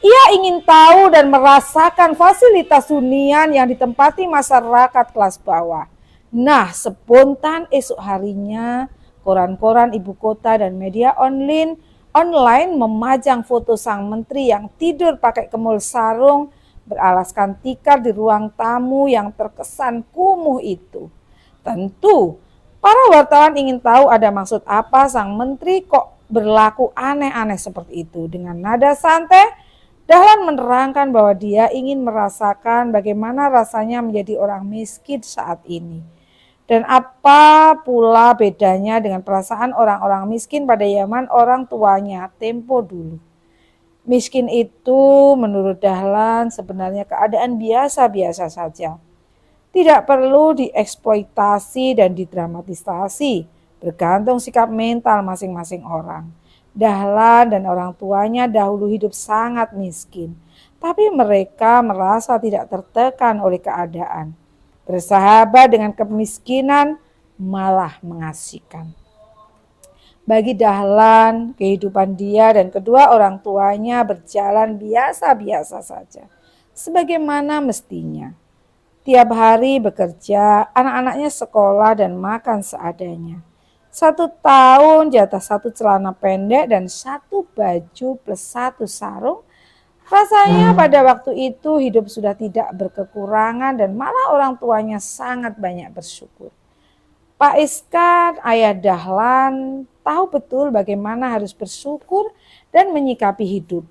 Ia ingin tahu dan merasakan fasilitas hunian yang ditempati masyarakat kelas bawah. Nah, spontan esok harinya, koran-koran ibu kota dan media online memajang foto sang menteri yang tidur pakai kemul sarung, beralaskan tikar di ruang tamu yang terkesan kumuh itu. Tentu, para wartawan ingin tahu ada maksud apa sang menteri kok berlaku aneh-aneh seperti itu. Dengan nada santai, Dahlan menerangkan bahwa dia ingin merasakan bagaimana rasanya menjadi orang miskin saat ini. Dan apa pula bedanya dengan perasaan orang-orang miskin pada zaman orang tuanya tempo dulu. Miskin itu menurut Dahlan sebenarnya keadaan biasa-biasa saja. Tidak perlu dieksploitasi dan didramatisasi, bergantung sikap mental masing-masing orang. Dahlan dan orang tuanya dahulu hidup sangat miskin, tapi mereka merasa tidak tertekan oleh keadaan. Bersahabat dengan kemiskinan malah mengasihkan. Bagi Dahlan, kehidupan dia dan kedua orang tuanya berjalan biasa-biasa saja, sebagaimana mestinya. Tiap hari bekerja, anak-anaknya sekolah dan makan seadanya. 1 tahun jatah 1 celana pendek dan 1 baju plus 1 sarung. Rasanya pada waktu itu hidup sudah tidak berkekurangan dan malah orang tuanya sangat banyak bersyukur. Pak Iskak, ayah Dahlan, tahu betul bagaimana harus bersyukur dan menyikapi hidup.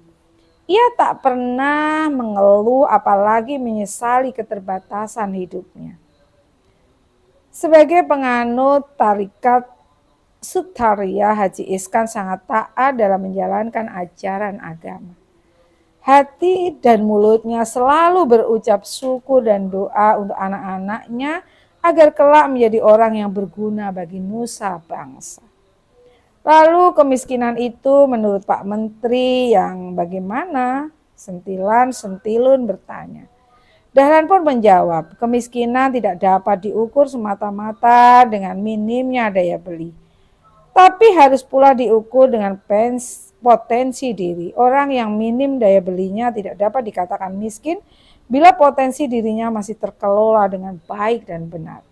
Ia tak pernah mengeluh apalagi menyesali keterbatasan hidupnya. Sebagai penganut tarikat Sutaria, Haji Iskan sangat taat dalam menjalankan ajaran agama. Hati dan mulutnya selalu berucap syukur dan doa untuk anak-anaknya agar kelak menjadi orang yang berguna bagi nusa bangsa. Lalu kemiskinan itu menurut Pak Menteri yang bagaimana? Sentilan-sentilun bertanya. Dahlan pun menjawab, kemiskinan tidak dapat diukur semata-mata dengan minimnya daya beli. Tapi harus pula diukur dengan potensi diri. Orang yang minim daya belinya tidak dapat dikatakan miskin bila potensi dirinya masih terkelola dengan baik dan benar.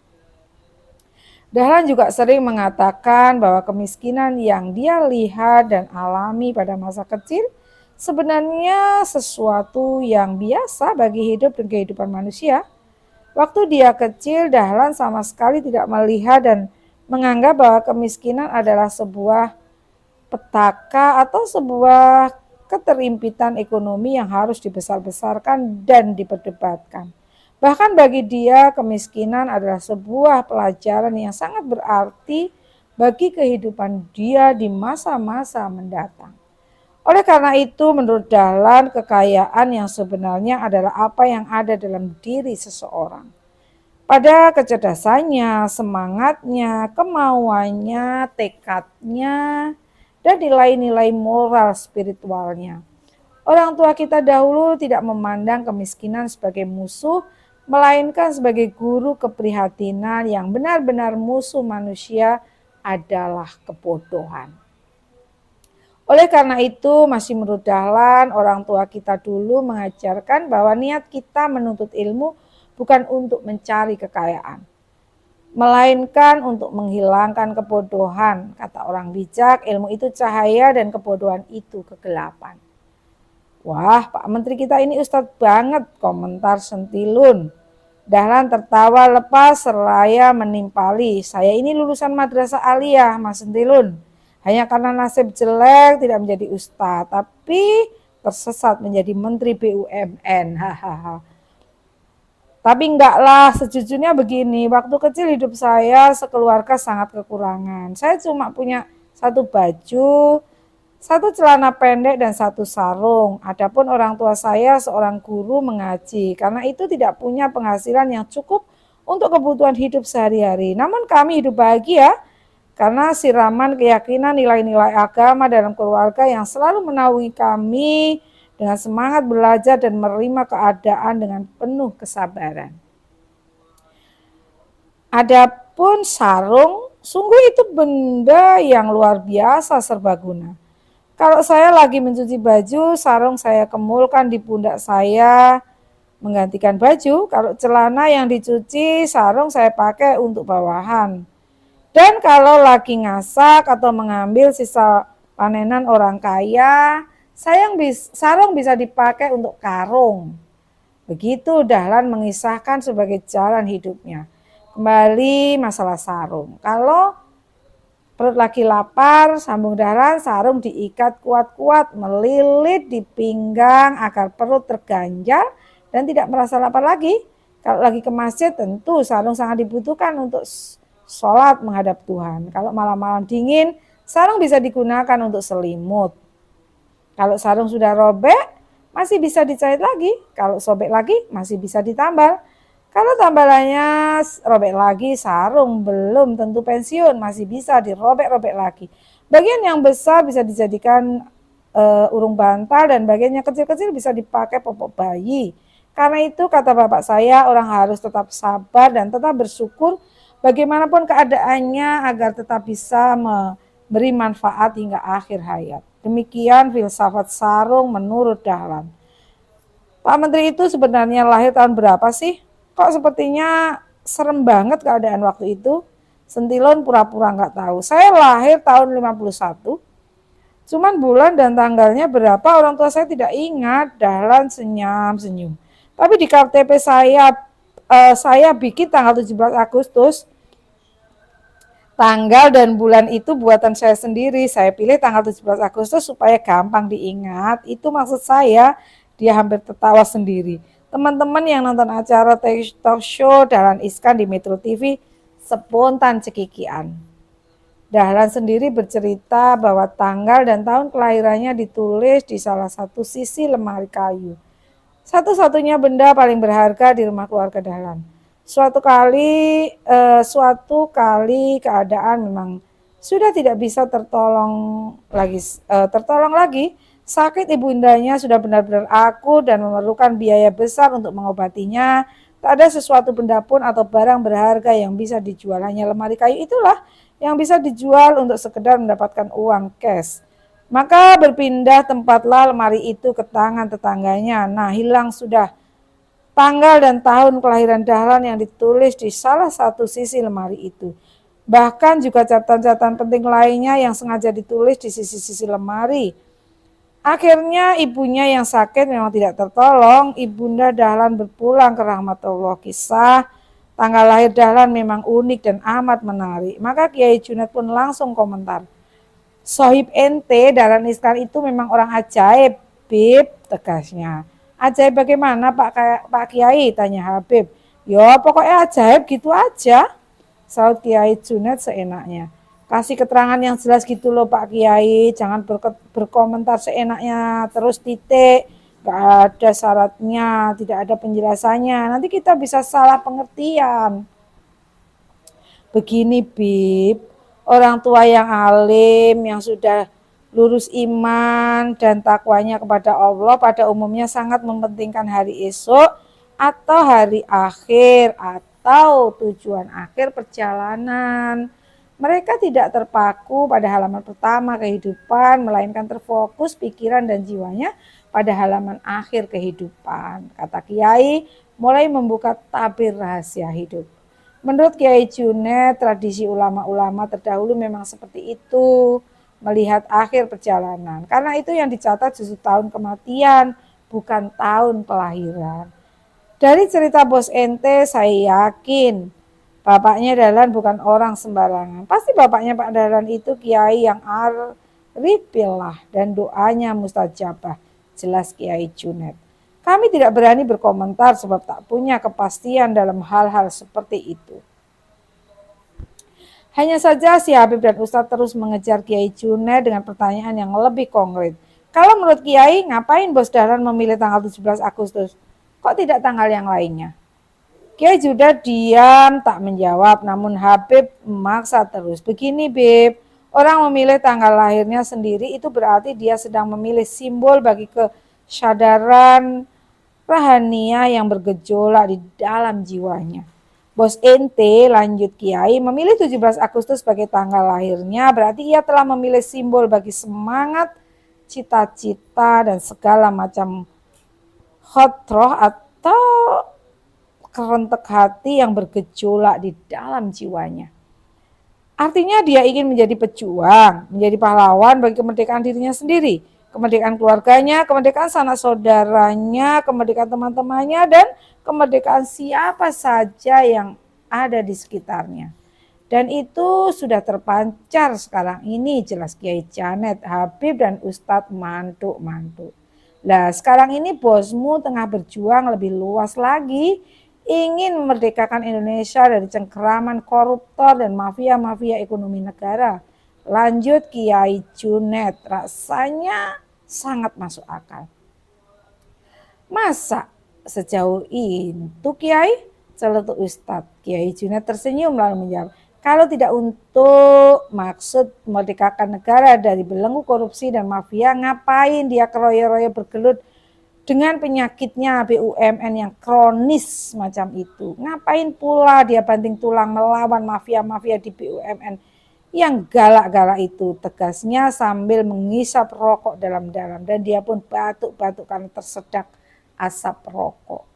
Dahlan juga sering mengatakan bahwa kemiskinan yang dia lihat dan alami pada masa kecil sebenarnya sesuatu yang biasa bagi hidup dan kehidupan manusia. Waktu dia kecil, Dahlan sama sekali tidak melihat dan menganggap bahwa kemiskinan adalah sebuah petaka atau sebuah keterimpitan ekonomi yang harus dibesar-besarkan dan diperdebatkan. Bahkan bagi dia kemiskinan adalah sebuah pelajaran yang sangat berarti bagi kehidupan dia di masa-masa mendatang. Oleh karena itu menurut Dahlan kekayaan yang sebenarnya adalah apa yang ada dalam diri seseorang. Pada kecerdasannya, semangatnya, kemauannya, tekadnya, dan nilai-nilai moral spiritualnya. Orang tua kita dahulu tidak memandang kemiskinan sebagai musuh, melainkan sebagai guru keprihatinan yang benar-benar musuh manusia adalah kebodohan. Oleh karena itu, masih menurut Dahlan, orang tua kita dulu mengajarkan bahwa niat kita menuntut ilmu bukan untuk mencari kekayaan, melainkan untuk menghilangkan kebodohan. Kata orang bijak, ilmu itu cahaya dan kebodohan itu kegelapan. Wah, Pak Menteri kita ini ustadz banget, komentar sentilun. Dahlan tertawa lepas seraya menimpali. Saya ini lulusan madrasah aliyah, Mas Sentilun. Hanya karena nasib jelek tidak menjadi ustadz, tapi tersesat menjadi menteri BUMN. Hahaha. Tapi enggak lah, sejujurnya begini, waktu kecil hidup saya sekeluarga sangat kekurangan. Saya cuma punya 1 baju, 1 celana pendek dan 1 sarung. Adapun orang tua saya seorang guru mengaji, karena itu tidak punya penghasilan yang cukup untuk kebutuhan hidup sehari-hari. Namun kami hidup bahagia karena siraman keyakinan nilai-nilai agama dalam keluarga yang selalu menaungi kami dengan semangat belajar dan menerima keadaan dengan penuh kesabaran. Adapun sarung, sungguh itu benda yang luar biasa serbaguna. Kalau saya lagi mencuci baju, sarung saya kemulkan di pundak saya menggantikan baju. Kalau celana yang dicuci, sarung saya pakai untuk bawahan. Dan kalau lagi ngasak atau mengambil sisa panenan orang kaya, sarung bisa dipakai untuk karung. Begitu Dahlan mengisahkan sebagai jalan hidupnya. Kembali masalah sarung. Kalau perut lagi lapar, sambung Dahlan, sarung diikat kuat-kuat, melilit di pinggang agar perut terganjal dan tidak merasa lapar lagi. Kalau lagi ke masjid, tentu sarung sangat dibutuhkan untuk sholat menghadap Tuhan. Kalau malam-malam dingin, sarung bisa digunakan untuk selimut. Kalau sarung sudah robek, masih bisa dicait lagi. Kalau sobek lagi, masih bisa ditambal. Kalau tambalannya robek lagi, sarung belum tentu pensiun, masih bisa dirobek-robek lagi. Bagian yang besar bisa dijadikan urung bantal dan bagian yang kecil-kecil bisa dipakai popok bayi. Karena itu kata bapak saya, orang harus tetap sabar dan tetap bersyukur bagaimanapun keadaannya agar tetap bisa memberi manfaat hingga akhir hayat. Demikian filsafat sarung menurut Dahlan. Pak Menteri itu sebenarnya lahir tahun berapa sih? Kok sepertinya serem banget keadaan waktu itu? Sentilon pura-pura nggak tahu. Saya lahir tahun 51. Cuman bulan dan tanggalnya berapa orang tua saya tidak ingat. Dahlan senyum-senyum. Tapi di KTP saya bikin tanggal 17 Agustus. Tanggal dan bulan itu buatan saya sendiri. Saya pilih tanggal 17 Agustus supaya gampang diingat. Itu maksud saya. Dia hampir tertawa sendiri. Teman-teman yang nonton acara talk show Dahlan Iskan di Metro TV spontan cekikian. Dahlan sendiri bercerita bahwa tanggal dan tahun kelahirannya ditulis di salah satu sisi lemari kayu. Satu-satunya benda paling berharga di rumah keluarga Dahlan. Suatu kali keadaan memang sudah tidak bisa tertolong lagi. Sakit ibundanya sudah benar-benar akut dan memerlukan biaya besar untuk mengobatinya. Tak ada sesuatu benda pun atau barang berharga yang bisa dijual. Hanya lemari kayu itulah yang bisa dijual untuk sekedar mendapatkan uang cash. Maka berpindah tempatlah lemari itu ke tangan tetangganya. Nah, hilang sudah tanggal dan tahun kelahiran Dahlan yang ditulis di salah satu sisi lemari itu. Bahkan juga catatan-catatan penting lainnya yang sengaja ditulis di sisi-sisi lemari. Akhirnya ibunya yang sakit memang tidak tertolong. Ibunda Dahlan berpulang ke rahmatullah. Kisah tanggal lahir Dahlan memang unik dan amat menarik. Maka Kiai Junet pun langsung komentar. Sohib ente Dahlan Iskan itu memang orang ajaib, Bib, tegasnya. Ajaib bagaimana Pak Kiai, tanya Habib. Ya pokoknya ajaib gitu aja, saut Kiai Junet seenaknya. Kasih keterangan yang jelas gitu loh Pak Kiai, jangan berkomentar seenaknya terus titik, gak ada syaratnya, tidak ada penjelasannya, nanti kita bisa salah pengertian. Begini Bib, orang tua yang alim, yang sudah lurus iman dan takwanya kepada Allah pada umumnya sangat mementingkan hari esok atau hari akhir atau tujuan akhir perjalanan. Mereka tidak terpaku pada halaman pertama kehidupan, melainkan terfokus pikiran dan jiwanya pada halaman akhir kehidupan. Kata Kiai, mulai membuka tabir rahasia hidup. Menurut Kiai Junet, tradisi ulama-ulama terdahulu memang seperti itu, melihat akhir perjalanan. Karena itu yang dicatat justru tahun kematian, bukan tahun kelahiran. Dari cerita bos ente, saya yakin bapaknya Dahlan bukan orang sembarangan. Pasti bapaknya Pak Dahlan itu kiai yang arifillah dan doanya mustajabah. Jelas Kiai Junet. Kami tidak berani berkomentar sebab tak punya kepastian dalam hal-hal seperti itu. Hanya saja si Habib dan Ustadz terus mengejar Kiai Junet dengan pertanyaan yang lebih konkret. Kalau menurut Kiai, ngapain bos Dahlan memilih tanggal 17 Agustus? Kok tidak tanggal yang lainnya? Kiai Junet diam tak menjawab, namun Habib memaksa terus. Begini Bib, orang memilih tanggal lahirnya sendiri itu berarti dia sedang memilih simbol bagi kesadaran rohania yang bergejolak di dalam jiwanya. Bos ente, lanjut Kiai, memilih 17 Agustus sebagai tanggal lahirnya berarti ia telah memilih simbol bagi semangat cita-cita dan segala macam khotroh atau kerentek hati yang bergejolak di dalam jiwanya. Artinya dia ingin menjadi pejuang, menjadi pahlawan bagi kemerdekaan dirinya sendiri, kemerdekaan keluarganya, kemerdekaan sanak saudaranya, kemerdekaan teman-temannya, dan kemerdekaan siapa saja yang ada di sekitarnya. Dan itu sudah terpancar sekarang ini jelas Kiai Janet, Habib, dan Ustadz mantuk-mantuk. Nah sekarang ini bosmu tengah berjuang lebih luas lagi, ingin memerdekakan Indonesia dari cengkeraman koruptor dan mafia-mafia ekonomi negara. Lanjut Kiai Junet, rasanya sangat masuk akal. Masa sejauh itu Kiai? Celetuk Ustadz. Kiai Junet tersenyum lalu menjawab, kalau tidak untuk maksud memerdekakan negara dari belenggu korupsi dan mafia, ngapain dia keroyo-royo bergelut dengan penyakitnya BUMN yang kronis macam itu? Ngapain pula dia banting tulang melawan mafia-mafia di BUMN yang galak-galak itu? Tegasnya sambil menghisap rokok dalam-dalam, dan dia pun batuk-batuk karena tersedak asap rokok.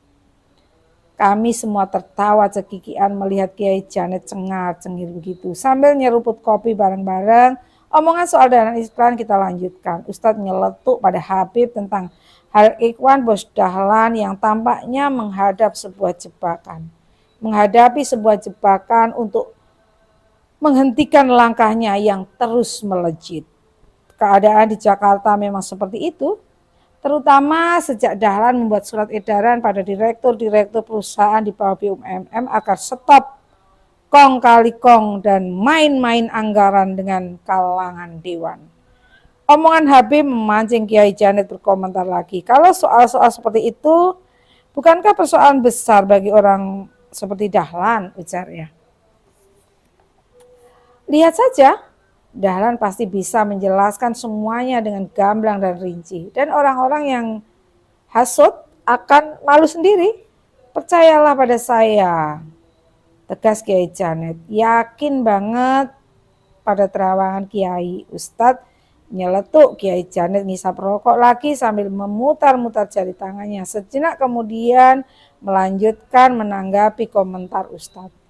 Kami semua tertawa cekikian melihat Kiai Janet cengar-cengir begitu. Sambil nyeruput kopi bareng-bareng, omongan soal dana iklan kita lanjutkan. Ustadz nyeletuk pada Habib tentang hal Ikhwan Bos Dahlan yang tampaknya menghadapi sebuah jebakan untuk menghentikan langkahnya yang terus melejit. Keadaan di Jakarta memang seperti itu, terutama sejak Dahlan membuat surat edaran pada direktur-direktur perusahaan di bawah BUMN agar stop kong kali kong dan main-main anggaran dengan kalangan dewan. Omongan Habib memancing Kiai Janet berkomentar lagi. Kalau soal-soal seperti itu, bukankah persoalan besar bagi orang seperti Dahlan, ujarnya. Lihat saja, Dahlan pasti bisa menjelaskan semuanya dengan gamblang dan rinci. Dan orang-orang yang hasut akan malu sendiri. Percayalah pada saya, tegas Kiai Janet. Yakin banget pada terawangan Kiai. Ustadz nyeletuk. Kiai Janet ngisap rokok lagi sambil memutar-mutar jari tangannya. Sejenak kemudian melanjutkan menanggapi komentar Ustadz.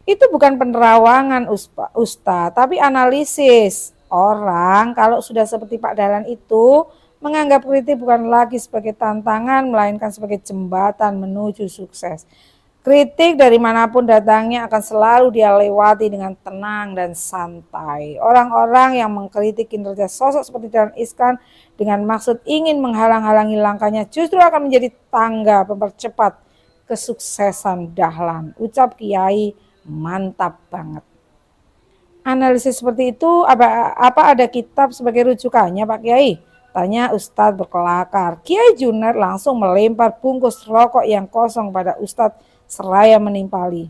Itu bukan penerawangan Ustadz, tapi analisis. Orang kalau sudah seperti Pak Dahlan itu menganggap kritik bukan lagi sebagai tantangan, melainkan sebagai jembatan menuju sukses. Kritik dari manapun datangnya akan selalu dia lewati dengan tenang dan santai. Orang-orang yang mengkritik kinerja sosok seperti Dahlan Iskan dengan maksud ingin menghalang-halangi langkahnya justru akan menjadi tangga mempercepat kesuksesan Dahlan. Ucap Kiai mantap banget. Analisis seperti itu apa ada kitab sebagai rujukannya Pak Kiai? Tanya Ustadz berkelakar. Kiai Junet langsung melempar bungkus rokok yang kosong pada Ustadz seraya menimpali.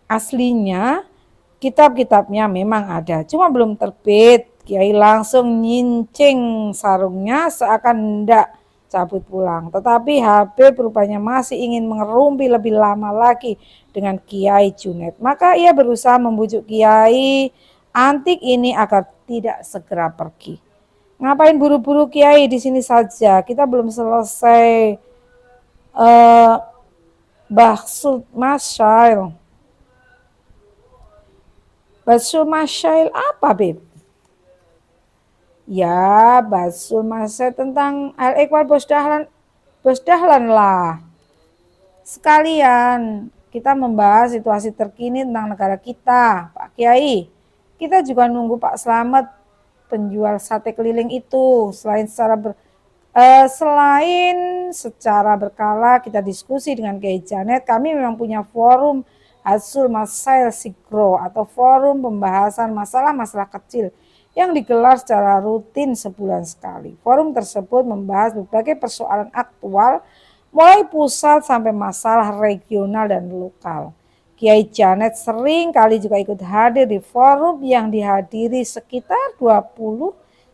Aslinya kitab-kitabnya memang ada, cuma belum terbit. Kiai langsung nyincing sarungnya seakan hendak cabut pulang. Tetapi Habib rupanya masih ingin mengerumpi lebih lama lagi dengan Kiai Junet. Maka ia berusaha membujuk Kiai antik ini agar tidak segera pergi. Ngapain buru-buru Kiai, di sini saja. Kita belum selesai Bahsul Masyail. Bahsul Masyail apa, Beb? Ya, Bahsul Masyail tentang Al-Ikhwan Bos Dahlan lah. Sekalian kita membahas situasi terkini tentang negara kita, Pak Kiai. Kita juga nunggu Pak Slamet, penjual sate keliling itu. Selain secara berkala kita diskusi dengan Kiai Janet, kami memang punya forum Bahsul Masyail Sigro atau forum pembahasan masalah-masalah kecil yang digelar secara rutin sebulan sekali. Forum tersebut membahas berbagai persoalan aktual mulai pusat sampai masalah regional dan lokal. Kiai Janet sering kali juga ikut hadir di forum yang dihadiri sekitar 20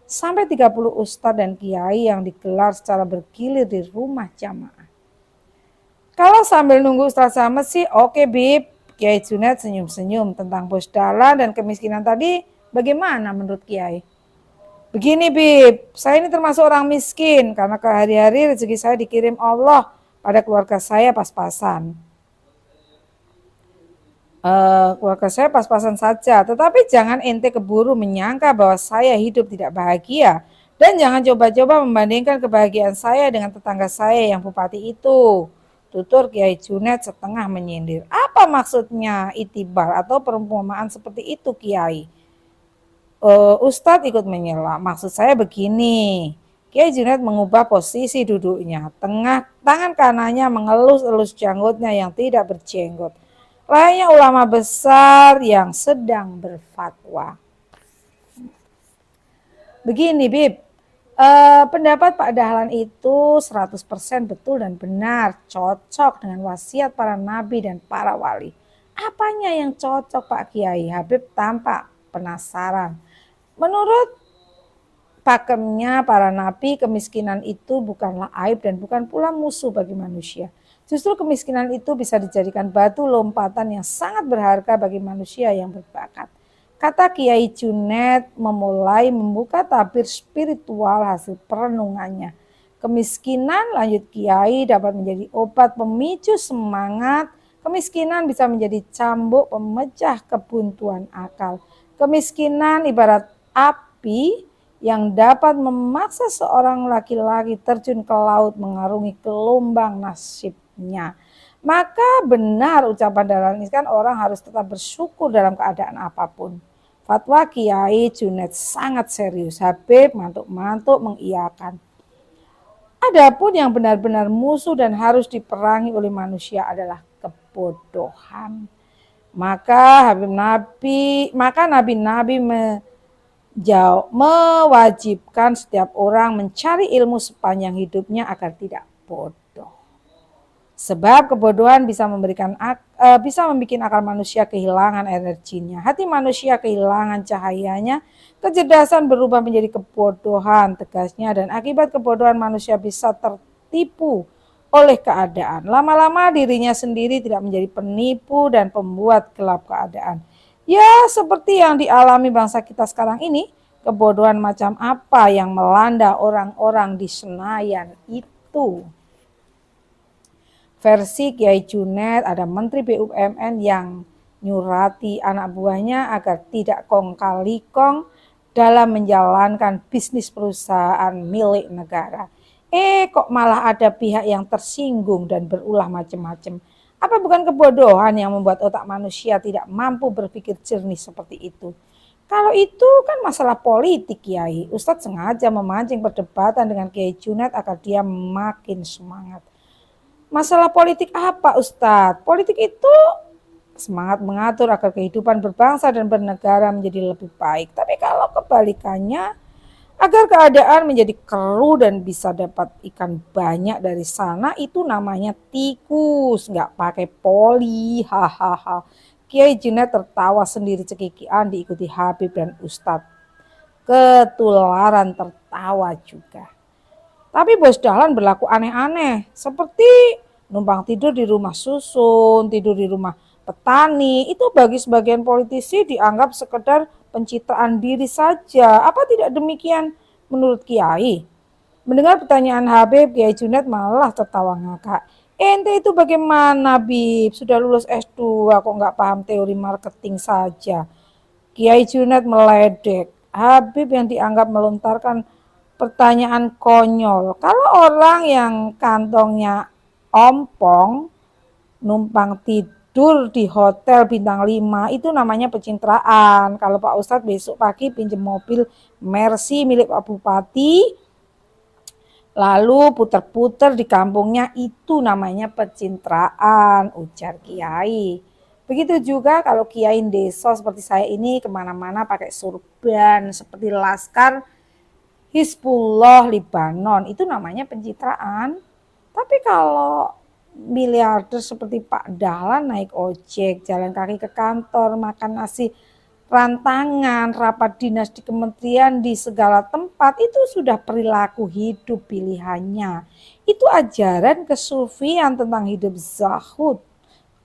sampai 30 ustadz dan kiai yang digelar secara bergilir di rumah jamaah. Kalau sambil nunggu Ustadz Slamet sih oke Bib. Kiai Janet senyum-senyum. Tentang Bos Dahlan dan kemiskinan tadi bagaimana menurut Kiai? Begini Bib, saya ini termasuk orang miskin karena hari-hari rezeki saya dikirim Allah pada keluarga saya pas-pasan. Keluarga saya pas-pasan saja, tetapi jangan ente keburu menyangka bahwa saya hidup tidak bahagia. Dan jangan coba-coba membandingkan kebahagiaan saya dengan tetangga saya yang bupati itu. Tutur Kiai Junet setengah menyindir. Apa maksudnya itibar atau perumpamaan seperti itu Kiai? Ustadz ikut menyela. Maksud saya begini. Kiai Junet mengubah posisi duduknya. Tangan kanannya mengelus-elus janggutnya yang tidak berjenggot. Layaknya ulama besar yang sedang berfatwa. Begini Bib, pendapat Pak Dahlan itu 100% betul dan benar, cocok dengan wasiat para nabi dan para wali. Apanya yang cocok Pak Kiai? Habib tampak penasaran. Menurut pakemnya para nabi, kemiskinan itu bukanlah aib dan bukan pula musuh bagi manusia. Justru kemiskinan itu bisa dijadikan batu lompatan yang sangat berharga bagi manusia yang berbakat. Kata Kiai Junet memulai membuka tabir spiritual hasil perenungannya. Kemiskinan, lanjut Kiai, dapat menjadi obat pemicu semangat. Kemiskinan bisa menjadi cambuk pemecah kebuntuan akal. Kemiskinan ibarat api yang dapat memaksa seorang laki-laki terjun ke laut mengarungi gelombang nasibnya. Maka benar ucapan Dahlan ini kan orang harus tetap bersyukur dalam keadaan apapun. Fatwa Kiai Junet sangat serius. Habib mantuk-mantuk mengiyakan. Adapun yang benar-benar musuh dan harus diperangi oleh manusia adalah kebodohan. Maka nabi-nabi mewajibkan setiap orang mencari ilmu sepanjang hidupnya agar tidak bodoh. Sebab kebodohan bisa membuat akal manusia kehilangan energinya. Hati manusia kehilangan cahayanya. Kecerdasan berubah menjadi kebodohan tegasnya. Dan akibat kebodohan manusia bisa tertipu oleh keadaan. Lama-lama dirinya sendiri tidak menjadi penipu dan pembuat gelap keadaan. Ya seperti yang dialami bangsa kita sekarang ini. Kebodohan macam apa yang melanda orang-orang di Senayan itu? Versi Kiai Junet, ada Menteri BUMN yang nyurati anak buahnya agar tidak kong kali kong dalam menjalankan bisnis perusahaan milik negara. Kok malah ada pihak yang tersinggung dan berulah macam-macam. Apa bukan kebodohan yang membuat otak manusia tidak mampu berpikir jernih seperti itu? Kalau itu kan masalah politik Kiai. Ustadz sengaja memancing perdebatan dengan Kiai Junet agar dia makin semangat. Masalah politik apa Ustadz? Politik itu semangat mengatur agar kehidupan berbangsa dan bernegara menjadi lebih baik. Tapi kalau kebalikannya, agar keadaan menjadi keruh dan bisa dapat ikan banyak dari sana, itu namanya tikus, nggak pakai poli, hahaha. Kiai Junet tertawa sendiri cekikian diikuti Habib dan Ustadz. Ketularan tertawa juga. Tapi Bos Dahlan berlaku aneh-aneh, seperti numpang tidur di rumah susun, tidur di rumah petani. Itu bagi sebagian politisi dianggap sekedar pencitraan diri saja. Apa tidak demikian menurut Kiai? Mendengar pertanyaan Habib, Kiai Junet malah tertawa ngakak. Ente itu bagaimana Bib? Sudah lulus S2 kok nggak paham teori marketing saja? Kiai Junet meledek. Habib yang dianggap melontarkan pertanyaan konyol. Kalau orang yang kantongnya ompong numpang tidur di hotel bintang 5 itu namanya pencitraan. Kalau Pak Ustadz besok pagi pinjam mobil Mercy milik Pak Bupati lalu puter-puter di kampungnya, itu namanya pencitraan, ujar Kiai. Begitu juga kalau Kiai desa seperti saya ini kemana-mana pakai surban seperti laskar Hizbullah Libanon, itu namanya pencitraan. Tapi kalau miliarder seperti Pak Dahlan naik ojek, jalan kaki ke kantor, makan nasi rantangan, rapat dinas di kementerian di segala tempat, itu sudah perilaku hidup pilihannya. Itu ajaran kesufian tentang hidup zahud.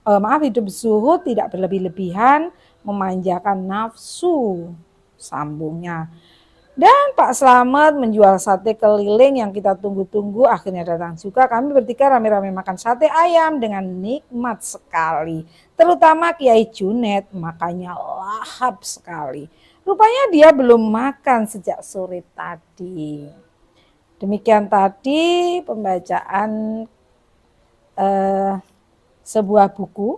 Hidup zuhud tidak berlebih-lebihan, memanjakan nafsu, sambungnya. Dan Pak Slamet menjual sate keliling yang kita tunggu-tunggu akhirnya datang juga. Kami bertiga rame-rame makan sate ayam dengan nikmat sekali. Terutama Kiai Junet makannya lahap sekali. Rupanya dia belum makan sejak sore tadi. Demikian tadi pembacaan sebuah buku.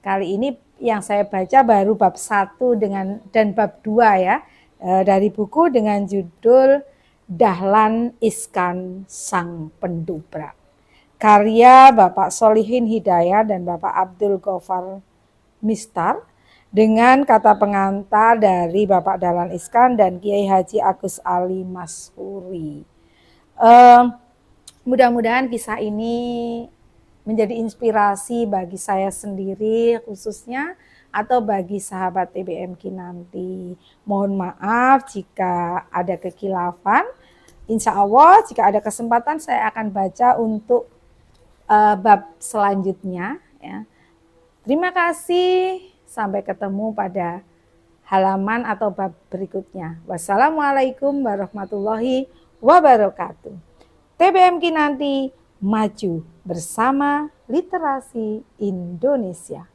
Kali ini yang saya baca baru bab 1 dan bab 2 ya. Dari buku dengan judul Dahlan Iskan Sang Pendobrak. Karya Bapak Solihin Hidayat dan Bapak Abdul Ghaffar Mistar dengan kata pengantar dari Bapak Dahlan Iskan dan Kiai Haji Agus Ali Mashuri. Mudah-mudahan kisah ini menjadi inspirasi bagi saya sendiri khususnya atau bagi sahabat TBM Kinanti. Mohon maaf jika ada kekilafan. Insya Allah jika ada kesempatan saya akan baca untuk bab selanjutnya. Ya. Terima kasih. Sampai ketemu pada halaman atau bab berikutnya. Wassalamualaikum warahmatullahi wabarakatuh. TBM Kinanti maju bersama literasi Indonesia.